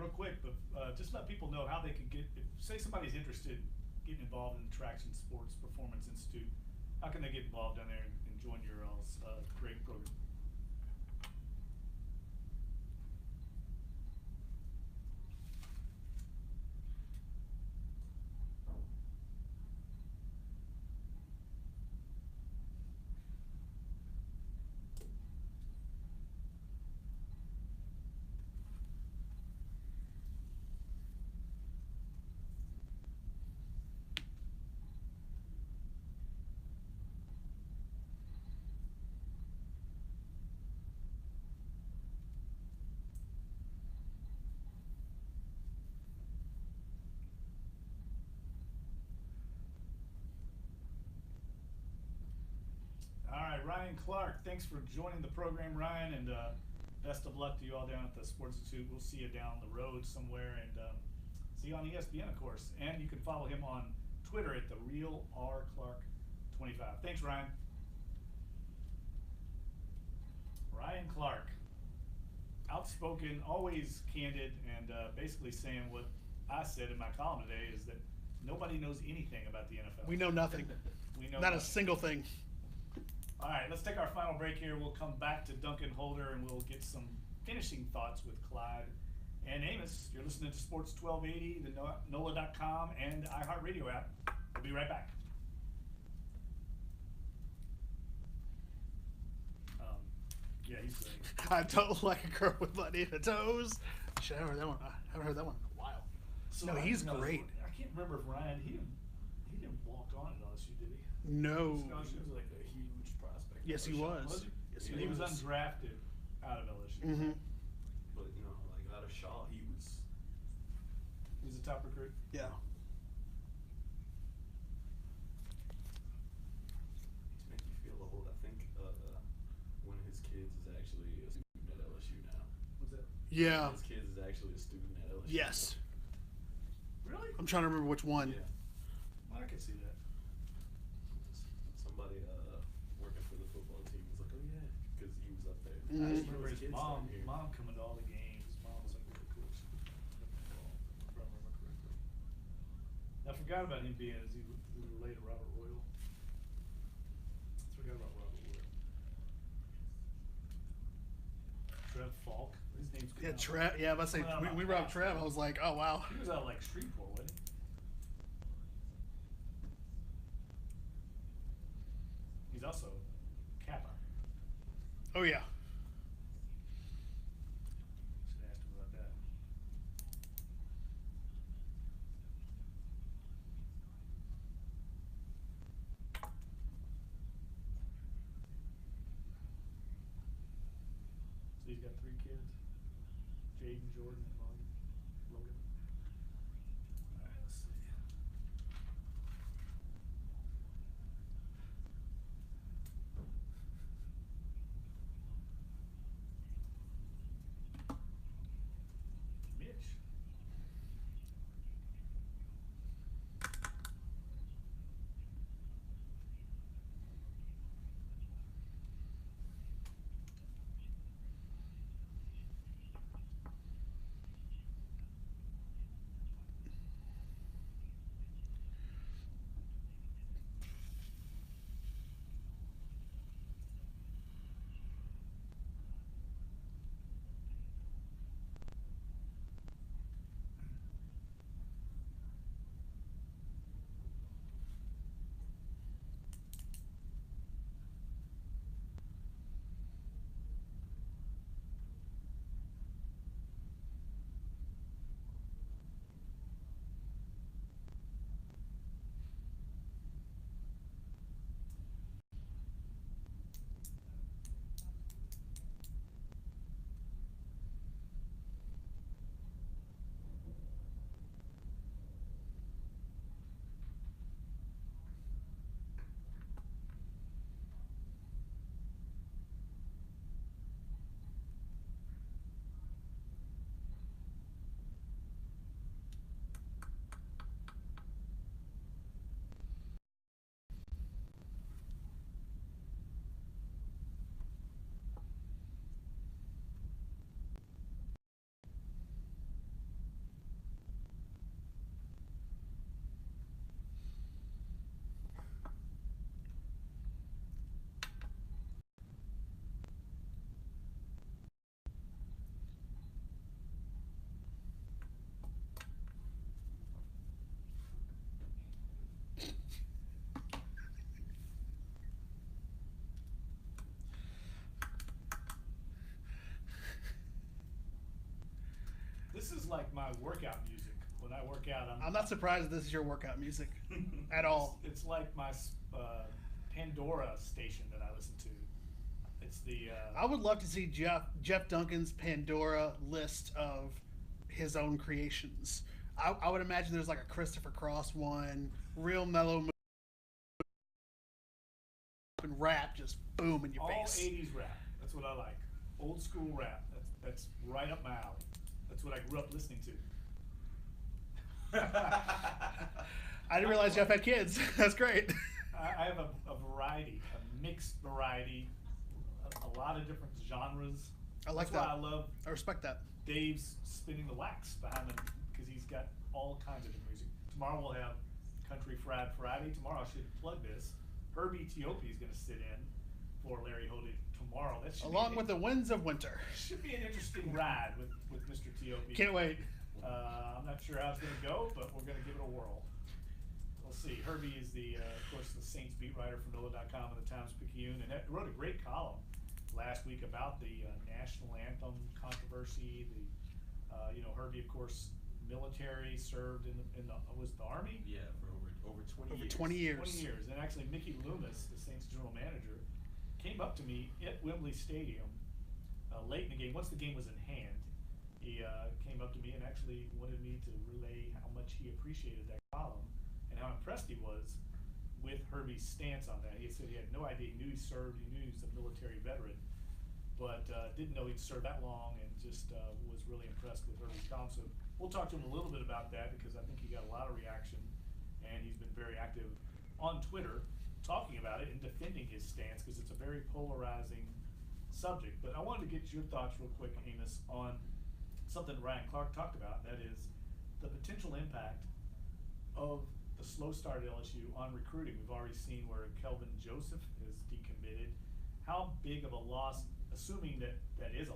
real quick, but just let people know how they can get. Say somebody's interested in getting involved in the Traction Sports Performance Institute. How can they get involved down there and join your all's great program? All right, Ryan Clark, thanks for joining the program, Ryan, and best of luck to you all down at the Sports Institute. We'll see you down the road somewhere, and see you on ESPN, of course. And you can follow him on Twitter at @TheRealRClark25. Thanks, Ryan. Ryan Clark, outspoken, always candid, and basically saying what I said in my column today is that nobody knows anything about the NFL. We know nothing. We know Not nothing. a single thing. All right, let's take our final break here. We'll come back to Duncan Holder and we'll get some finishing thoughts with Clyde and Amos. You're listening to Sports 1280, the NOLA.com and iHeartRadio app. We'll be right back. Yeah, he's great. I don't like a girl with banana toes. Should have heard that one. I haven't heard that one in a while. So No, I he's didn't know- great. I can't remember if Ryan, he didn't walk on at LSU, did he? No. Scholarship was like a huge prospect. Yes, he was. Yes, He was undrafted out of LSU. Mm-hmm. But you know, like out of Shaw, he was. He was a top recruit. Yeah. To make you feel old, I think one of his kids is actually a student at LSU now. What's that? Yeah. His kids is actually a student at LSU. Yes. Really? I'm trying to remember which one. Yeah. I can see that. Somebody working for the football team was like, oh yeah, because he was up there. I Mhm. just remember his kids mom down here. coming to all the games. His mom was like really cool. If I remember correctly. I forgot about him being as he was related to Robert Royal. Forgot about Robert Royal. Trev Falk. His name's Yeah, Trev. Yeah, let's say we robbed Trev. I was like, oh wow. He was out of like Shreveport, wasn't he? He's also Kappa. Oh yeah. Should have asked him about that. So he's got 3 kids. Jaden, Jordan, and Logan. All right, let's see. Mitch. This is like my workout music. When I work out, I'm not surprised this is your workout music at all. It's like my Pandora station that I listen to. It's the. I would love to see Jeff Duncan's Pandora list of his own creations. I would imagine there's like a Christopher Cross one, real mellow and rap, just boom in your all face. 80s rap. That's what I like. Old school rap. That's right up my alley. That's what I grew up listening to. I didn't realize Jeff had kids. That's great. I have a variety, a mixed variety, a lot of different genres. I like That's that. why I love I respect that. Dave's spinning the wax behind him because he's got all kinds of different music. Tomorrow we'll have Country Fried Friday. Tomorrow I should plug this. Herbie Teope is going to sit in for Larry Hodey tomorrow. That should Along with the winds of winter. should be an interesting ride with Mr. Teope. Can't wait. I'm not sure how it's going to go, but we're going to give it a whirl. We'll see. Herbie is of course, the Saints beat writer for NOLA.com and the Times-Picayune, and wrote a great column last week about the national anthem controversy. Herbie, of course, military, served in the was the Army? Yeah, for over 20 Over years. 20 years. 20 years. And actually, Mickey Loomis, the Saints general manager, came up to me at Wembley Stadium late in the game. Once the game was in hand, he came up to me and actually wanted me to relay how much he appreciated that column and how impressed he was with Herbie's stance on that. He said he had no idea. He knew he served. He knew he was a military veteran, but didn't know he'd served that long, and just was really impressed with Herbie's column. So we'll talk to him a little bit about that because I think he got a lot of reaction, and he's been very active on Twitter talking about it and defending his stance because it's a very polarizing subject. But I wanted to get your thoughts real quick, Amos, on something Ryan Clark talked about, and that is the potential impact of the slow start at LSU on recruiting. We've already seen where Kelvin Joseph is decommitted. How big of a loss, assuming that is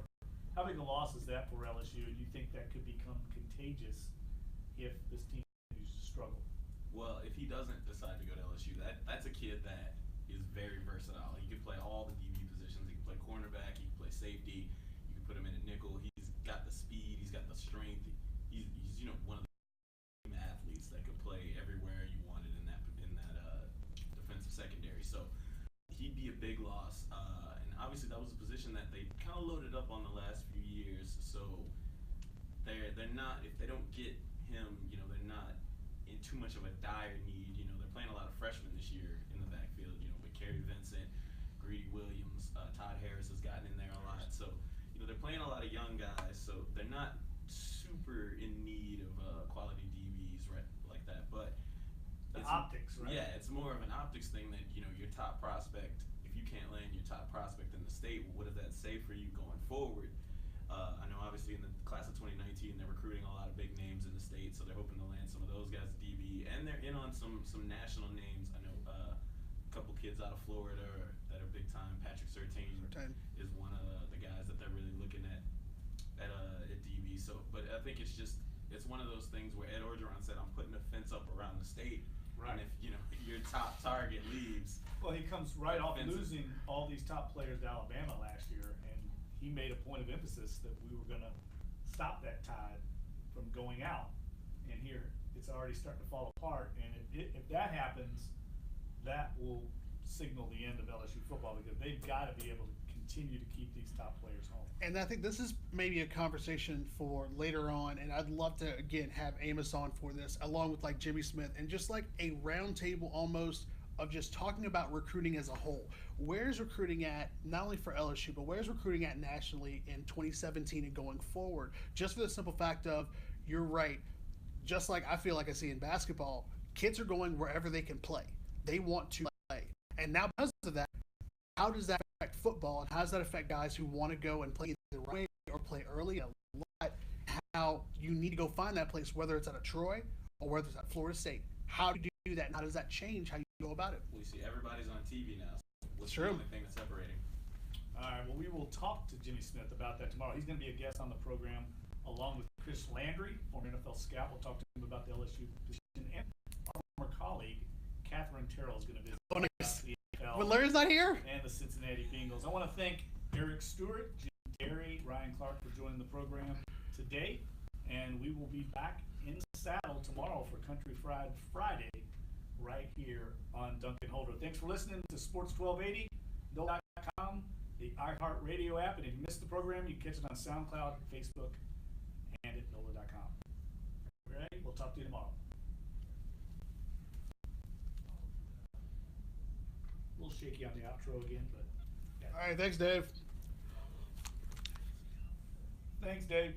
how big a loss is that for LSU, and you think that could become contagious if this team continues to struggle? Well, if he doesn't decide to go to LSU, that's a kid that is very versatile. He can play all the DB positions. He can play cornerback. He can play safety. You can put him in a nickel. He's got the speed. He's got the strength. He's one of the athletes that could play everywhere you wanted in that defensive secondary. So he'd be a big loss. And obviously that was a position that they kind of loaded up on the last few years. So they're not, if they don't get him, they're not in too much of a dire need. They're playing a lot of freshmen this year in the backfield, with Kerry Vincent, Greedy Williams, Todd Harris has gotten in there a lot. So, they're playing a lot of young guys, so they're not super in need of quality DBs right like that. But The optics, right? Yeah, it's more of an optics thing that, your top prospect, if you can't land your top prospect in the state, what does that say for you going forward? I know obviously in the class of 2019, they're recruiting a lot of big names in the state, so they're hoping to land some of those guys at DB, and they're in on some national names. I know a couple kids out of Florida that are big time. Patrick Surtain is one of the guys that they're really looking at DB. So, but I think it's one of those things where Ed Orgeron said, I'm putting a fence up around the state. Right. And if your top target leaves, Well, he comes right off offensive. losing all these top players to Alabama last year, and he made a point of emphasis that we were going to stop that tide from going out. And here, it's already starting to fall apart. And if that happens, that will signal the end of LSU football because they've got to be able to continue to keep these top players home. And I think this is maybe a conversation for later on, and I'd love to, again, have Amos on for this, along with like Jimmy Smith, and just like a roundtable almost of just talking about recruiting as a whole. Where's recruiting at, not only for LSU, but where's recruiting at nationally in 2017 and going forward? Just for the simple fact of, you're right, just like I feel like I see in basketball, kids are going wherever they can play. They want to play. And now because of that, how does that affect football, and how does that affect guys who want to go and play the right way or play early a lot? How you need to go find that place, whether it's at a Troy or whether it's at Florida State. How do you do that, and how does that change how you go about it? we see everybody's on TV now. So what's True. the only thing that's separating? All right, well, we will talk to Jimmy Smith about that tomorrow. He's going to be a guest on the program along with Chris Landry, former NFL scout. We'll talk to him about the LSU position, and our former colleague, Catherine Terrell, is going to visit about the NFL When Larry's not here? and the Cincinnati Bengals. I want to thank Eric Stewart, Jim Derry, Ryan Clark for joining the program today. and we will be back in saddle tomorrow for Country Fried Friday right here on Dunc and Holder. Thanks for listening to Sports 1280, NOLA.com, the iHeartRadio app, and if you missed the program, you can catch it on SoundCloud, Facebook, and at NOLA.com. All right, we'll talk to you tomorrow. A little shaky on the outro again, but yeah. All right, thanks, Dave. Thanks, Dave.